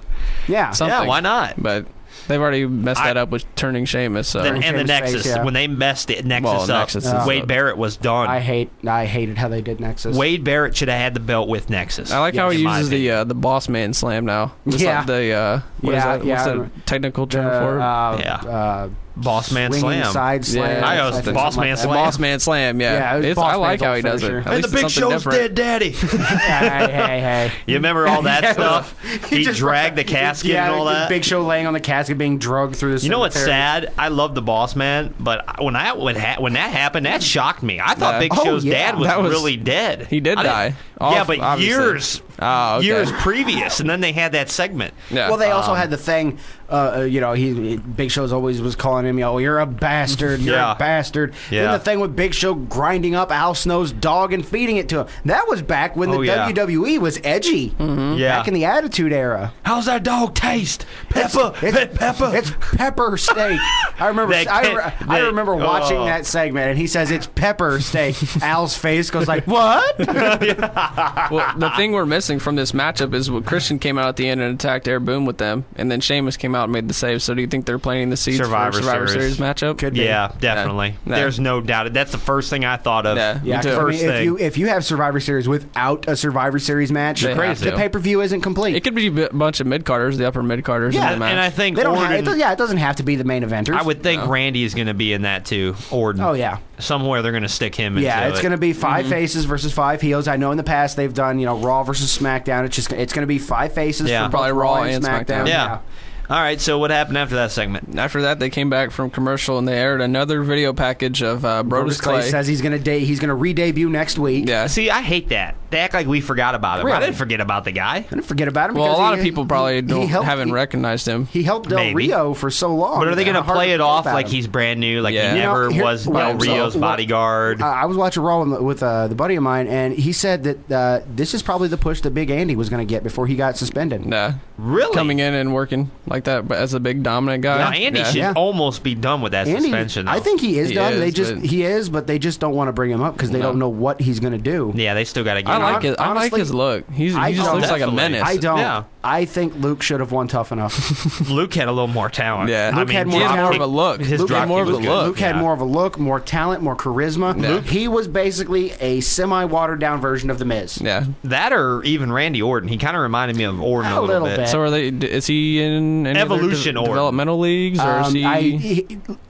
[SPEAKER 4] yeah.
[SPEAKER 5] Something.
[SPEAKER 3] Yeah, why not?
[SPEAKER 5] But they've already messed that up with turning Sheamus. So.
[SPEAKER 3] And the
[SPEAKER 4] Sheamus'
[SPEAKER 3] Nexus.
[SPEAKER 4] face, yeah.
[SPEAKER 3] When they messed it, Nexus
[SPEAKER 5] Well,
[SPEAKER 3] up,
[SPEAKER 5] Nexus is
[SPEAKER 3] Wade
[SPEAKER 5] up.
[SPEAKER 3] Barrett was done.
[SPEAKER 4] I hated how they did Nexus.
[SPEAKER 3] Wade Barrett should have had the belt with Nexus.
[SPEAKER 5] I like how he
[SPEAKER 3] in my
[SPEAKER 5] uses
[SPEAKER 3] opinion.
[SPEAKER 5] the boss man slam now. It's
[SPEAKER 4] Yeah.
[SPEAKER 5] like the what is
[SPEAKER 4] Yeah,
[SPEAKER 5] that?
[SPEAKER 4] yeah.
[SPEAKER 5] What's the technical term for it?
[SPEAKER 3] Yeah. Boss Man
[SPEAKER 4] swinging
[SPEAKER 3] Slam.
[SPEAKER 4] side slam.
[SPEAKER 5] Yeah.
[SPEAKER 3] I know, it's the Boss Man Slam.
[SPEAKER 5] Boss Man Slam, yeah.
[SPEAKER 4] Yeah,
[SPEAKER 5] I like how he does it.
[SPEAKER 4] finisher.
[SPEAKER 5] At
[SPEAKER 3] And
[SPEAKER 5] least
[SPEAKER 3] the Big
[SPEAKER 5] it's something
[SPEAKER 3] Show's
[SPEAKER 5] different.
[SPEAKER 3] dead daddy.
[SPEAKER 4] Hey.
[SPEAKER 3] You remember all that
[SPEAKER 4] Yeah.
[SPEAKER 3] stuff? He
[SPEAKER 4] just
[SPEAKER 3] dragged the casket and all that.
[SPEAKER 4] Big Show laying on the casket being drugged through the
[SPEAKER 3] You know what's
[SPEAKER 4] cemetery.
[SPEAKER 3] sad? I love the Boss Man, but when that happened, that shocked me. I thought
[SPEAKER 5] Yeah.
[SPEAKER 3] Big
[SPEAKER 4] Oh,
[SPEAKER 3] Show's
[SPEAKER 4] yeah.
[SPEAKER 3] dad was
[SPEAKER 5] That was-
[SPEAKER 3] really dead.
[SPEAKER 5] He did
[SPEAKER 3] I didn't-
[SPEAKER 5] die.
[SPEAKER 3] Yeah, but
[SPEAKER 5] Obviously.
[SPEAKER 3] years
[SPEAKER 5] Oh, okay.
[SPEAKER 3] previous, and then they had that segment.
[SPEAKER 5] Yeah.
[SPEAKER 4] Well, they also had the thing, Big Show's always was calling him, you're a bastard, you're
[SPEAKER 3] Yeah.
[SPEAKER 4] a bastard.
[SPEAKER 3] Yeah.
[SPEAKER 4] Then the thing with Big Show grinding up Al Snow's dog and feeding it to him. That was back when the WWE was edgy.
[SPEAKER 5] Mm-hmm.
[SPEAKER 3] Yeah.
[SPEAKER 4] Back in the Attitude Era.
[SPEAKER 3] How's that dog taste? Pepper. Pepper.
[SPEAKER 4] It's pepper steak. I remember. I remember watching
[SPEAKER 3] oh.
[SPEAKER 4] that segment, and he says it's pepper steak. Al's face goes like, "What?"
[SPEAKER 5] Well, the thing we're missing from this matchup is what Christian came out at the end and attacked Air Boom with them, and then Sheamus came out and made the save. So do you think they're planting the seeds
[SPEAKER 3] Survivor
[SPEAKER 5] for Survivor
[SPEAKER 3] Series.
[SPEAKER 5] Series matchup?
[SPEAKER 4] Could be.
[SPEAKER 3] Yeah, definitely.
[SPEAKER 5] Yeah.
[SPEAKER 3] There's no doubt. That's the first thing I thought of.
[SPEAKER 5] Yeah.
[SPEAKER 4] Yeah,
[SPEAKER 5] Me too.
[SPEAKER 4] 'cause,
[SPEAKER 3] First thing.
[SPEAKER 4] if you have Survivor Series without a Survivor Series match,
[SPEAKER 5] They have
[SPEAKER 4] the
[SPEAKER 5] to.
[SPEAKER 4] pay-per-view isn't complete.
[SPEAKER 5] It could be a bunch of mid-carders, the upper mid-carders in
[SPEAKER 4] Yeah,
[SPEAKER 5] the match.
[SPEAKER 3] And I think
[SPEAKER 4] They don't
[SPEAKER 3] Orton,
[SPEAKER 4] it doesn't have to be the main eventers.
[SPEAKER 3] I would think Randy is going to be in that too. Orton.
[SPEAKER 4] Oh yeah.
[SPEAKER 3] Somewhere they're going to stick him into
[SPEAKER 4] Yeah, it's
[SPEAKER 3] it.
[SPEAKER 4] going to be 5 faces versus 5 heels. I know in the past they've done, Raw versus SmackDown. It's going to be 5 faces
[SPEAKER 3] Yeah.
[SPEAKER 4] for
[SPEAKER 5] Probably
[SPEAKER 4] both
[SPEAKER 5] Raw and SmackDown.
[SPEAKER 3] Yeah. All right, so what happened after that segment?
[SPEAKER 5] After that, they came back from commercial and they aired another video package of Brodus Clay.
[SPEAKER 4] says he's going to re-debut next week.
[SPEAKER 5] Yeah.
[SPEAKER 3] See, I hate that. They act like we forgot about him.
[SPEAKER 4] Really?
[SPEAKER 3] I didn't forget about the guy.
[SPEAKER 4] I didn't forget about him.
[SPEAKER 5] Well, a
[SPEAKER 4] because
[SPEAKER 5] lot of people probably haven't
[SPEAKER 4] he-
[SPEAKER 5] recognized him.
[SPEAKER 4] He helped Del
[SPEAKER 3] Maybe.
[SPEAKER 4] Rio for so long.
[SPEAKER 3] But are they going to
[SPEAKER 4] Hard
[SPEAKER 3] play it
[SPEAKER 4] forget
[SPEAKER 3] off
[SPEAKER 4] about
[SPEAKER 3] like
[SPEAKER 4] him.
[SPEAKER 3] he's brand new, like
[SPEAKER 5] Yeah.
[SPEAKER 3] he
[SPEAKER 5] You
[SPEAKER 4] know,
[SPEAKER 3] never
[SPEAKER 4] here-
[SPEAKER 3] was
[SPEAKER 4] well,
[SPEAKER 3] Del Rio's
[SPEAKER 4] so-
[SPEAKER 3] bodyguard?
[SPEAKER 4] I was watching Raw with the buddy of mine, and he said that this is probably the push that Big Andy was going to get before he got suspended.
[SPEAKER 5] Yeah.
[SPEAKER 3] Really?
[SPEAKER 5] Coming in and working like that but as a big dominant guy.
[SPEAKER 3] Now, Andy
[SPEAKER 5] Yeah.
[SPEAKER 3] should
[SPEAKER 4] Yeah.
[SPEAKER 3] almost be done with that
[SPEAKER 4] Andy,
[SPEAKER 3] suspension. Though.
[SPEAKER 4] I think he is
[SPEAKER 5] He
[SPEAKER 4] done.
[SPEAKER 5] is,
[SPEAKER 4] But they just don't want to bring him up because they don't know what he's going to do.
[SPEAKER 3] Yeah, they still got to get
[SPEAKER 5] I
[SPEAKER 3] him.
[SPEAKER 5] like his. I like
[SPEAKER 4] honestly,
[SPEAKER 5] his look. He
[SPEAKER 4] I
[SPEAKER 5] just
[SPEAKER 4] don't-
[SPEAKER 5] looks like a
[SPEAKER 3] Definitely.
[SPEAKER 5] menace.
[SPEAKER 4] I don't.
[SPEAKER 3] Yeah.
[SPEAKER 4] I think Luke should have won Tough Enough.
[SPEAKER 3] Luke had a little more talent.
[SPEAKER 5] Yeah.
[SPEAKER 3] I
[SPEAKER 4] Luke
[SPEAKER 3] mean,
[SPEAKER 4] had
[SPEAKER 5] He
[SPEAKER 4] more
[SPEAKER 5] had more of
[SPEAKER 4] talent.
[SPEAKER 5] a look.
[SPEAKER 3] His
[SPEAKER 5] Luke had
[SPEAKER 3] drop
[SPEAKER 5] more of
[SPEAKER 3] kick
[SPEAKER 5] a
[SPEAKER 3] was good.
[SPEAKER 5] look.
[SPEAKER 4] Luke had
[SPEAKER 3] Yeah.
[SPEAKER 4] more of a look, more talent, more charisma.
[SPEAKER 5] Yeah.
[SPEAKER 4] He was basically a semi-watered down version of The Miz.
[SPEAKER 5] Yeah.
[SPEAKER 3] That or even Randy Orton. He kind of reminded me of Orton a little bit.
[SPEAKER 5] So are they? Is he in any
[SPEAKER 3] Evolution
[SPEAKER 5] other
[SPEAKER 3] or-
[SPEAKER 5] developmental leagues, or is he?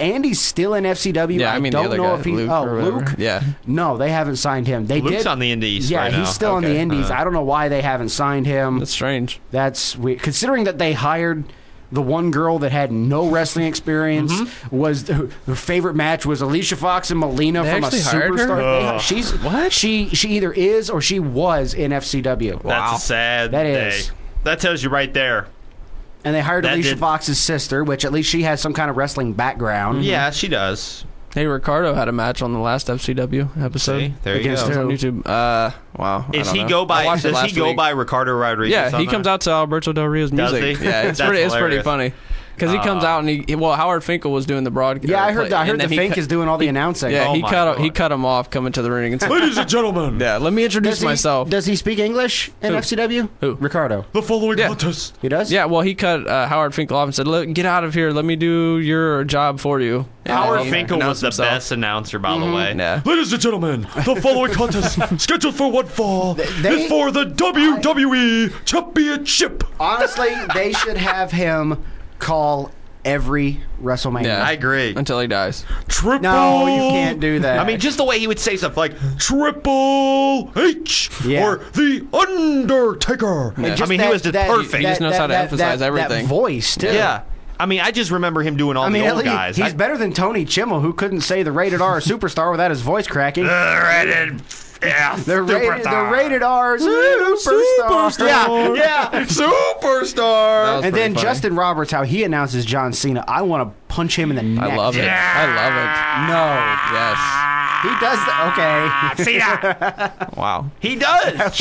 [SPEAKER 4] Andy's still in FCW.
[SPEAKER 5] Yeah, I mean the
[SPEAKER 4] don't
[SPEAKER 5] other
[SPEAKER 4] know
[SPEAKER 5] guy,
[SPEAKER 4] if he.
[SPEAKER 5] Luke
[SPEAKER 4] Oh,
[SPEAKER 5] or whatever.
[SPEAKER 4] Luke.
[SPEAKER 5] Yeah.
[SPEAKER 4] No, they haven't signed him. They
[SPEAKER 3] Luke's
[SPEAKER 4] did.
[SPEAKER 3] on the Indies
[SPEAKER 4] Yeah,
[SPEAKER 3] right now.
[SPEAKER 4] he's still on the
[SPEAKER 5] Okay.
[SPEAKER 4] Indies. I don't know why they haven't signed him.
[SPEAKER 5] That's strange.
[SPEAKER 4] That's weird. Considering that they hired the one girl that had no wrestling experience, was her favorite match was Alicia Fox and Melina
[SPEAKER 5] They
[SPEAKER 4] from a
[SPEAKER 5] actually hired her?
[SPEAKER 4] Superstar. She's
[SPEAKER 5] What?
[SPEAKER 4] She either is or she was in FCW.
[SPEAKER 3] That's a sad
[SPEAKER 4] That
[SPEAKER 3] day.
[SPEAKER 4] is.
[SPEAKER 3] That tells you right there.
[SPEAKER 4] And they hired
[SPEAKER 3] That
[SPEAKER 4] Alicia
[SPEAKER 3] did-
[SPEAKER 4] Fox's sister, which at least she has some kind of wrestling background.
[SPEAKER 3] Yeah, she does.
[SPEAKER 5] Hey, Ricardo had a match on the last FCW episode.
[SPEAKER 3] See, there you
[SPEAKER 4] Against
[SPEAKER 3] go.
[SPEAKER 4] who?
[SPEAKER 5] On YouTube. Wow. I
[SPEAKER 3] Is
[SPEAKER 5] don't
[SPEAKER 3] he
[SPEAKER 5] know.
[SPEAKER 3] go
[SPEAKER 5] I
[SPEAKER 3] by?
[SPEAKER 5] watched it
[SPEAKER 3] Does he
[SPEAKER 5] last
[SPEAKER 3] go
[SPEAKER 5] week.
[SPEAKER 3] by Ricardo Rodriguez?
[SPEAKER 5] Yeah,
[SPEAKER 3] on
[SPEAKER 5] he
[SPEAKER 3] that?
[SPEAKER 5] comes out to Alberto Del Rio's
[SPEAKER 3] Does
[SPEAKER 5] music.
[SPEAKER 3] he?
[SPEAKER 5] Yeah, it's
[SPEAKER 3] That's
[SPEAKER 5] pretty
[SPEAKER 3] hilarious.
[SPEAKER 5] funny. Because he comes out and Howard Finkel was doing the broadcast.
[SPEAKER 4] Yeah, I heard the Fink is doing all the announcing.
[SPEAKER 5] Yeah,
[SPEAKER 3] Oh
[SPEAKER 5] he
[SPEAKER 3] my
[SPEAKER 5] cut
[SPEAKER 3] God.
[SPEAKER 5] him off coming to the ring and said,
[SPEAKER 1] Ladies and gentlemen,
[SPEAKER 5] "Yeah, let me introduce myself."
[SPEAKER 4] Does he speak English in
[SPEAKER 5] Who?
[SPEAKER 4] FCW?
[SPEAKER 5] Who?
[SPEAKER 4] Ricardo.
[SPEAKER 1] the following
[SPEAKER 5] Yeah.
[SPEAKER 1] contest.
[SPEAKER 4] He does?
[SPEAKER 5] Yeah, well, he cut Howard Finkel off and said, "Look, get out of here. Let me do your job for you." And
[SPEAKER 3] Howard
[SPEAKER 5] he
[SPEAKER 3] Finkel was
[SPEAKER 5] announced
[SPEAKER 3] the
[SPEAKER 5] himself.
[SPEAKER 3] best announcer, by the way.
[SPEAKER 5] Yeah.
[SPEAKER 1] Ladies and gentlemen, the following contest, scheduled for one fall,
[SPEAKER 4] They-
[SPEAKER 1] is for the WWE Championship.
[SPEAKER 4] Honestly, they should have him call every WrestleMania.
[SPEAKER 5] Yeah.
[SPEAKER 3] I agree.
[SPEAKER 5] Until he dies.
[SPEAKER 1] Triple.
[SPEAKER 4] No, you can't do that.
[SPEAKER 3] I mean, just the way he would say stuff like,
[SPEAKER 1] Triple H
[SPEAKER 4] Yeah.
[SPEAKER 1] or The Undertaker.
[SPEAKER 4] And
[SPEAKER 3] I mean, he was just perfect.
[SPEAKER 5] He just knows how to emphasize everything.
[SPEAKER 4] That voice, too.
[SPEAKER 3] yeah. I mean, I just remember him doing all
[SPEAKER 4] I mean,
[SPEAKER 3] the
[SPEAKER 4] at
[SPEAKER 3] old
[SPEAKER 4] least
[SPEAKER 3] guys.
[SPEAKER 4] he's better than Tony Chimmel, who couldn't say the rated R superstar without his voice cracking. The rated R superstar. Yeah.
[SPEAKER 3] Superstar.
[SPEAKER 5] was
[SPEAKER 4] And then
[SPEAKER 5] pretty funny.
[SPEAKER 4] Justin Roberts, how he announces John Cena. I want to punch him in the neck.
[SPEAKER 5] I love it. I love
[SPEAKER 4] No.
[SPEAKER 5] it. Yes.
[SPEAKER 4] He does okay.
[SPEAKER 3] Cena.
[SPEAKER 5] Wow.
[SPEAKER 3] He does.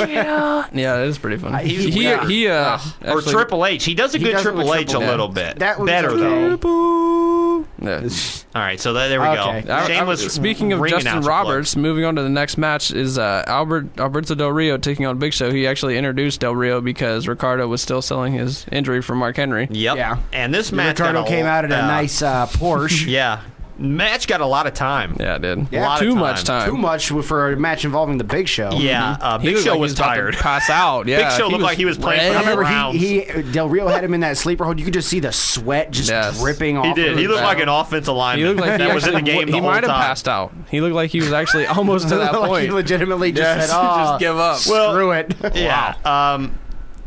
[SPEAKER 5] Yeah, it is pretty funny.
[SPEAKER 4] he's
[SPEAKER 5] He
[SPEAKER 3] or
[SPEAKER 5] actually-
[SPEAKER 3] Triple H. He does a
[SPEAKER 4] He
[SPEAKER 3] good
[SPEAKER 4] does it with
[SPEAKER 3] Triple H a
[SPEAKER 4] Triple H.
[SPEAKER 3] little bit.
[SPEAKER 4] That was
[SPEAKER 3] better
[SPEAKER 4] okay.
[SPEAKER 3] though.
[SPEAKER 5] Yeah.
[SPEAKER 3] All right, so there we
[SPEAKER 4] Okay.
[SPEAKER 3] go. Shameless.
[SPEAKER 5] Speaking of
[SPEAKER 3] ring
[SPEAKER 5] Justin
[SPEAKER 3] announcer
[SPEAKER 5] Roberts, moving on to the next match is Alberto Del Rio taking on Big Show. He actually introduced Del Rio because Ricardo was still selling his injury from Mark Henry.
[SPEAKER 3] Plug. Yep.
[SPEAKER 4] Yeah.
[SPEAKER 3] And this match
[SPEAKER 4] Ricardo
[SPEAKER 3] got
[SPEAKER 4] came out in a nice Porsche.
[SPEAKER 3] Yeah. Match got a lot of time.
[SPEAKER 5] Yeah, it did.
[SPEAKER 4] Yeah,
[SPEAKER 5] too much time.
[SPEAKER 4] Too much for a match involving the Big Show.
[SPEAKER 3] Yeah,
[SPEAKER 5] He
[SPEAKER 3] Big
[SPEAKER 5] looked
[SPEAKER 3] Show
[SPEAKER 5] like he
[SPEAKER 3] was
[SPEAKER 5] about to
[SPEAKER 3] tired.
[SPEAKER 5] pass out. Yeah,
[SPEAKER 3] Big Show looked like he was playing for
[SPEAKER 4] I
[SPEAKER 3] the
[SPEAKER 4] remember
[SPEAKER 3] Browns.
[SPEAKER 4] Del Rio had him in that sleeper hold. You could just see the sweat just dripping off.
[SPEAKER 3] He did.
[SPEAKER 4] Of
[SPEAKER 3] He
[SPEAKER 4] his
[SPEAKER 3] looked
[SPEAKER 4] brow.
[SPEAKER 3] like an offensive lineman
[SPEAKER 5] He looked like
[SPEAKER 3] that was in the game the
[SPEAKER 5] he
[SPEAKER 3] whole
[SPEAKER 5] might have
[SPEAKER 3] time.
[SPEAKER 5] passed out. He looked like he was actually almost to that
[SPEAKER 4] Like
[SPEAKER 5] point.
[SPEAKER 4] he legitimately just said, "Oh,
[SPEAKER 5] just give up.
[SPEAKER 4] Screw it."
[SPEAKER 3] Yeah.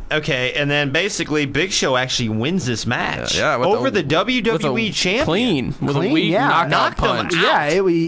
[SPEAKER 3] Okay, and then basically Big Show actually wins this match over the WWE champion.
[SPEAKER 5] Clean with
[SPEAKER 4] Clean,
[SPEAKER 5] a weak knockout
[SPEAKER 3] knocked him
[SPEAKER 5] punch.
[SPEAKER 3] out.
[SPEAKER 4] Yeah,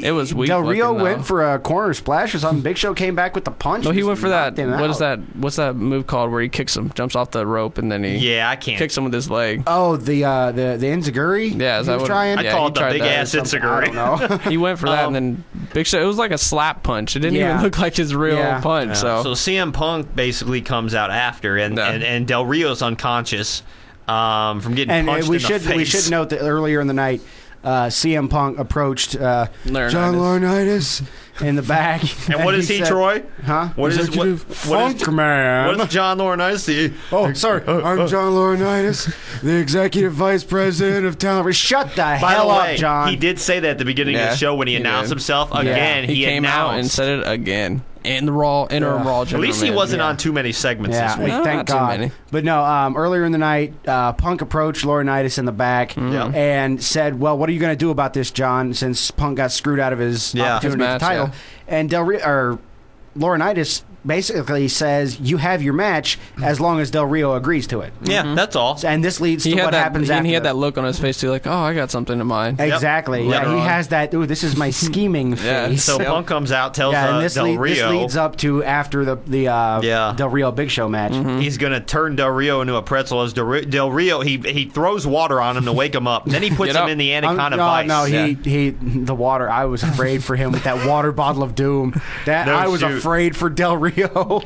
[SPEAKER 4] it
[SPEAKER 5] was weak
[SPEAKER 4] Del Rio
[SPEAKER 5] looking,
[SPEAKER 4] went
[SPEAKER 5] though.
[SPEAKER 4] for a corner splash or something. Big Show came back with the punch.
[SPEAKER 5] No, he
[SPEAKER 4] just
[SPEAKER 5] went for that.
[SPEAKER 4] knocked him
[SPEAKER 5] What is
[SPEAKER 4] out.
[SPEAKER 5] that? What's that move called where he kicks him, jumps off the rope, and then he
[SPEAKER 3] I can't.
[SPEAKER 5] kicks him with his leg?
[SPEAKER 4] Oh, the enziguri.
[SPEAKER 5] Yeah, is
[SPEAKER 4] he
[SPEAKER 5] that
[SPEAKER 4] was
[SPEAKER 5] what?
[SPEAKER 4] trying?
[SPEAKER 3] I
[SPEAKER 5] Yeah,
[SPEAKER 3] call
[SPEAKER 5] he
[SPEAKER 3] it the
[SPEAKER 5] tried
[SPEAKER 3] big
[SPEAKER 5] that.
[SPEAKER 3] ass
[SPEAKER 4] I
[SPEAKER 3] enziguri.
[SPEAKER 4] don't know.
[SPEAKER 5] He went for that, and then Big Show. It was like a slap punch. It didn't
[SPEAKER 4] Yeah.
[SPEAKER 5] even look like his real
[SPEAKER 4] Yeah.
[SPEAKER 5] punch.
[SPEAKER 3] So
[SPEAKER 5] So
[SPEAKER 3] CM Punk basically comes out after, and Del Rio's unconscious from getting
[SPEAKER 4] And
[SPEAKER 3] punched
[SPEAKER 4] we
[SPEAKER 3] in the
[SPEAKER 4] should
[SPEAKER 3] face.
[SPEAKER 4] note that earlier in the night, CM Punk approached John Laurinaitis in the back.
[SPEAKER 3] And what is he,
[SPEAKER 4] said,
[SPEAKER 3] Troy?
[SPEAKER 4] Huh?
[SPEAKER 3] What is
[SPEAKER 4] Funk Man?
[SPEAKER 3] What is John Laurinaitis?
[SPEAKER 4] Oh, sorry. I'm John Laurinaitis, the executive vice president of talent. Shut the
[SPEAKER 3] By
[SPEAKER 4] hell
[SPEAKER 3] the
[SPEAKER 4] up,
[SPEAKER 3] way,
[SPEAKER 4] John.
[SPEAKER 3] he did say that at the beginning of
[SPEAKER 5] Yeah,
[SPEAKER 3] the show when he
[SPEAKER 5] he
[SPEAKER 3] announced
[SPEAKER 5] did.
[SPEAKER 3] himself.
[SPEAKER 4] Yeah.
[SPEAKER 3] Again,
[SPEAKER 5] he came out and
[SPEAKER 3] announced.
[SPEAKER 5] said it again in the Raw Raw.
[SPEAKER 3] At least he wasn't on too many segments
[SPEAKER 4] Yeah,
[SPEAKER 3] this week.
[SPEAKER 5] No,
[SPEAKER 4] thank
[SPEAKER 5] not too
[SPEAKER 4] God.
[SPEAKER 5] many.
[SPEAKER 4] But no, earlier in the night, Punk approached Laurinaitis in the back
[SPEAKER 3] Yeah.
[SPEAKER 4] and said, "Well, what are you going to do about this, John? Since Punk got screwed out of his opportunity
[SPEAKER 5] His
[SPEAKER 4] at
[SPEAKER 5] match,
[SPEAKER 4] the title." And Laurinaitis basically says, "You have your match as long as Del Rio agrees to it."
[SPEAKER 3] Yeah, that's all.
[SPEAKER 4] And this leads to
[SPEAKER 5] He had
[SPEAKER 4] what
[SPEAKER 5] that.
[SPEAKER 4] happens
[SPEAKER 5] And
[SPEAKER 4] after.
[SPEAKER 5] he had that look on his face too, like, "Oh, I got something in mind."
[SPEAKER 4] Exactly.
[SPEAKER 3] Yep.
[SPEAKER 4] Yeah,
[SPEAKER 5] Later
[SPEAKER 4] he
[SPEAKER 5] on.
[SPEAKER 4] has that. Ooh, this is my scheming
[SPEAKER 5] Yeah.
[SPEAKER 4] face.
[SPEAKER 3] So
[SPEAKER 5] Yep.
[SPEAKER 3] Punk comes out, tells
[SPEAKER 4] yeah, and this,
[SPEAKER 3] Del Rio
[SPEAKER 4] this leads up to after the Del Rio Big Show match.
[SPEAKER 3] he's going to turn Del Rio into a pretzel. As Del Rio, he throws water on him to wake him up. Then he puts
[SPEAKER 5] Get
[SPEAKER 3] him
[SPEAKER 5] up.
[SPEAKER 3] in the Anaconda Vice.
[SPEAKER 4] No, the water. I was afraid for him with that water bottle of doom.
[SPEAKER 3] No
[SPEAKER 4] I was
[SPEAKER 3] shoot.
[SPEAKER 4] afraid for Del Rio.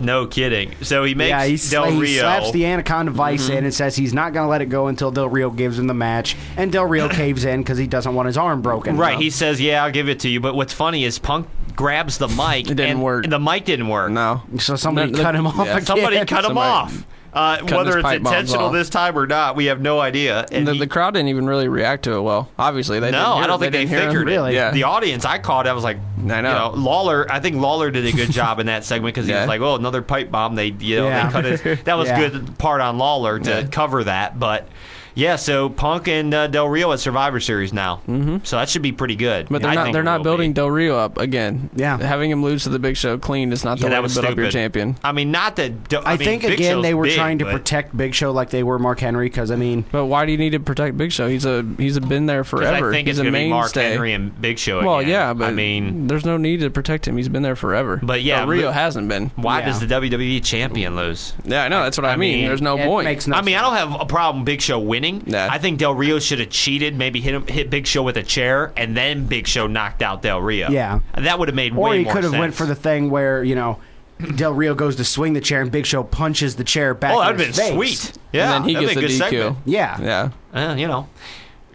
[SPEAKER 3] No kidding. So he makes
[SPEAKER 4] Yeah,
[SPEAKER 3] Del
[SPEAKER 4] he
[SPEAKER 3] Rio.
[SPEAKER 4] slaps the Anaconda Vice in and says he's not going to let it go until Del Rio gives him the match. And Del Rio caves in because he doesn't want his arm broken.
[SPEAKER 3] Right, he says, "Yeah, I'll give it to you." But what's funny is Punk grabs the mic.
[SPEAKER 5] It didn't work.
[SPEAKER 3] And the mic didn't work.
[SPEAKER 5] No.
[SPEAKER 4] So somebody
[SPEAKER 5] No,
[SPEAKER 4] cut him off
[SPEAKER 5] yeah.
[SPEAKER 4] again.
[SPEAKER 3] Somebody cut him off. Whether
[SPEAKER 5] his
[SPEAKER 3] it's
[SPEAKER 5] pipe bombs
[SPEAKER 3] intentional
[SPEAKER 5] off.
[SPEAKER 3] this time or not, we have no idea. And
[SPEAKER 5] The crowd didn't even really react to it well. Obviously, they didn't
[SPEAKER 3] no,
[SPEAKER 5] hear
[SPEAKER 3] I don't
[SPEAKER 5] it.
[SPEAKER 3] think they
[SPEAKER 5] didn't hear him.
[SPEAKER 3] figured it.
[SPEAKER 4] Really?
[SPEAKER 5] Yeah.
[SPEAKER 3] The audience, I caught it. I was like,
[SPEAKER 5] I know.
[SPEAKER 3] Lawler. I think Lawler did a good job in that segment because he was
[SPEAKER 5] Yeah.
[SPEAKER 3] like, "Oh, another pipe bomb." They
[SPEAKER 4] Yeah.
[SPEAKER 3] cut his. That was
[SPEAKER 4] Yeah.
[SPEAKER 3] good part on Lawler to cover that, but. Yeah, so Punk and Del Rio at Survivor Series now, so that should be pretty good.
[SPEAKER 5] But
[SPEAKER 3] I think
[SPEAKER 5] they're
[SPEAKER 3] it
[SPEAKER 5] not
[SPEAKER 3] will
[SPEAKER 5] building
[SPEAKER 3] be.
[SPEAKER 5] Del Rio up again.
[SPEAKER 4] Yeah.
[SPEAKER 5] Having him lose to the Big Show clean is not the
[SPEAKER 3] Yeah,
[SPEAKER 5] way
[SPEAKER 3] that
[SPEAKER 5] to
[SPEAKER 3] was
[SPEAKER 5] build up your
[SPEAKER 3] stupid.
[SPEAKER 5] champion.
[SPEAKER 3] I mean, not that.
[SPEAKER 4] I think,
[SPEAKER 3] Big
[SPEAKER 4] again,
[SPEAKER 3] Show's
[SPEAKER 4] they were
[SPEAKER 3] big,
[SPEAKER 4] trying to
[SPEAKER 3] but-
[SPEAKER 4] protect Big Show like they were Mark Henry because, I mean...
[SPEAKER 5] But why do you need to protect Big Show? He's been there
[SPEAKER 3] 'cause
[SPEAKER 5] forever.
[SPEAKER 3] I think
[SPEAKER 5] He's
[SPEAKER 3] it's
[SPEAKER 5] a
[SPEAKER 3] going to be Mark
[SPEAKER 5] mainstay.
[SPEAKER 3] Henry and Big Show
[SPEAKER 5] Well,
[SPEAKER 3] again.
[SPEAKER 5] yeah, but
[SPEAKER 3] I mean,
[SPEAKER 5] there's no need to protect him. He's been there forever.
[SPEAKER 3] But yeah,
[SPEAKER 5] Del Rio
[SPEAKER 3] but-
[SPEAKER 5] hasn't been.
[SPEAKER 3] why
[SPEAKER 4] Yeah.
[SPEAKER 3] does the WWE champion lose?
[SPEAKER 5] Yeah, I know. That's what I mean.
[SPEAKER 3] mean,
[SPEAKER 5] There's no
[SPEAKER 4] it
[SPEAKER 5] point.
[SPEAKER 4] makes no
[SPEAKER 3] I mean, I
[SPEAKER 4] sense.
[SPEAKER 3] don't have a problem Big Show winning.
[SPEAKER 5] Nah.
[SPEAKER 3] I think Del Rio should have cheated, maybe hit Big Show with a chair, and then Big Show knocked out Del Rio.
[SPEAKER 4] Yeah.
[SPEAKER 3] That would have made
[SPEAKER 4] Or
[SPEAKER 3] way
[SPEAKER 4] he
[SPEAKER 3] more
[SPEAKER 4] could have
[SPEAKER 3] sense.
[SPEAKER 4] went for the thing where, Del Rio goes to swing the chair and Big Show punches the chair back
[SPEAKER 3] Oh,
[SPEAKER 4] in
[SPEAKER 3] that would have
[SPEAKER 4] his
[SPEAKER 3] been
[SPEAKER 4] face.
[SPEAKER 3] sweet. Yeah,
[SPEAKER 5] and then he
[SPEAKER 3] that'd
[SPEAKER 5] gets
[SPEAKER 3] be
[SPEAKER 5] the
[SPEAKER 3] a good
[SPEAKER 5] DQ.
[SPEAKER 3] segment.
[SPEAKER 4] Yeah.
[SPEAKER 5] Yeah.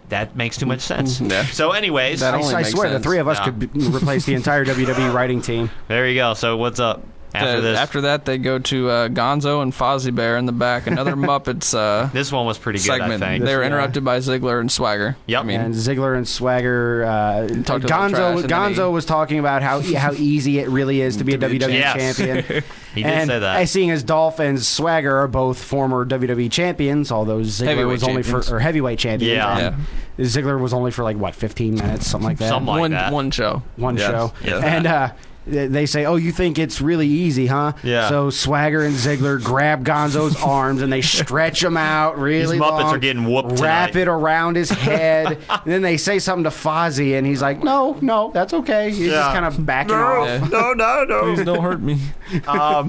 [SPEAKER 3] That makes too much sense.
[SPEAKER 5] Yeah.
[SPEAKER 3] So, anyways,
[SPEAKER 5] That only
[SPEAKER 4] I
[SPEAKER 5] makes
[SPEAKER 4] swear, the
[SPEAKER 5] sense.
[SPEAKER 4] three of us
[SPEAKER 3] No.
[SPEAKER 4] could replace the entire WWE writing team.
[SPEAKER 3] there you go. So, what's up after this?
[SPEAKER 5] After that, they go to Gonzo and Fozzie Bear in the back. Another Muppets
[SPEAKER 3] This one was pretty good,
[SPEAKER 5] segment.
[SPEAKER 3] I think.
[SPEAKER 5] They were
[SPEAKER 4] Yeah.
[SPEAKER 5] interrupted by Ziggler and Swagger.
[SPEAKER 3] Yep.
[SPEAKER 5] I mean,
[SPEAKER 4] And Ziggler and Swagger,
[SPEAKER 5] Talked about trash, and then
[SPEAKER 4] Gonzo
[SPEAKER 5] he-
[SPEAKER 4] was talking about how easy it really is to be a WWE
[SPEAKER 3] Yes.
[SPEAKER 4] champion.
[SPEAKER 3] He did
[SPEAKER 4] and
[SPEAKER 3] say that.
[SPEAKER 4] Seeing as Dolph and Swagger are both former WWE champions, although Ziggler
[SPEAKER 5] Heavyweight
[SPEAKER 4] was only
[SPEAKER 5] champions.
[SPEAKER 4] for heavyweight champions.
[SPEAKER 3] Yeah.
[SPEAKER 4] and Ziggler was only for 15 minutes, something like that.
[SPEAKER 3] Something like that.
[SPEAKER 5] one show.
[SPEAKER 4] One
[SPEAKER 5] Yes.
[SPEAKER 4] show.
[SPEAKER 3] Yes.
[SPEAKER 4] And they say, "Oh, you think it's really easy, huh?"
[SPEAKER 3] Yeah.
[SPEAKER 4] So Swagger and Ziggler grab Gonzo's arms and they stretch him out really
[SPEAKER 3] These Muppets
[SPEAKER 4] long,
[SPEAKER 3] are getting whooped
[SPEAKER 4] wrap
[SPEAKER 3] tonight.
[SPEAKER 4] it around his head, and then they say something to Fozzie, and he's like, "No, that's okay." He's just kind of backing off.
[SPEAKER 5] Yeah.
[SPEAKER 3] No.
[SPEAKER 5] Please don't hurt me.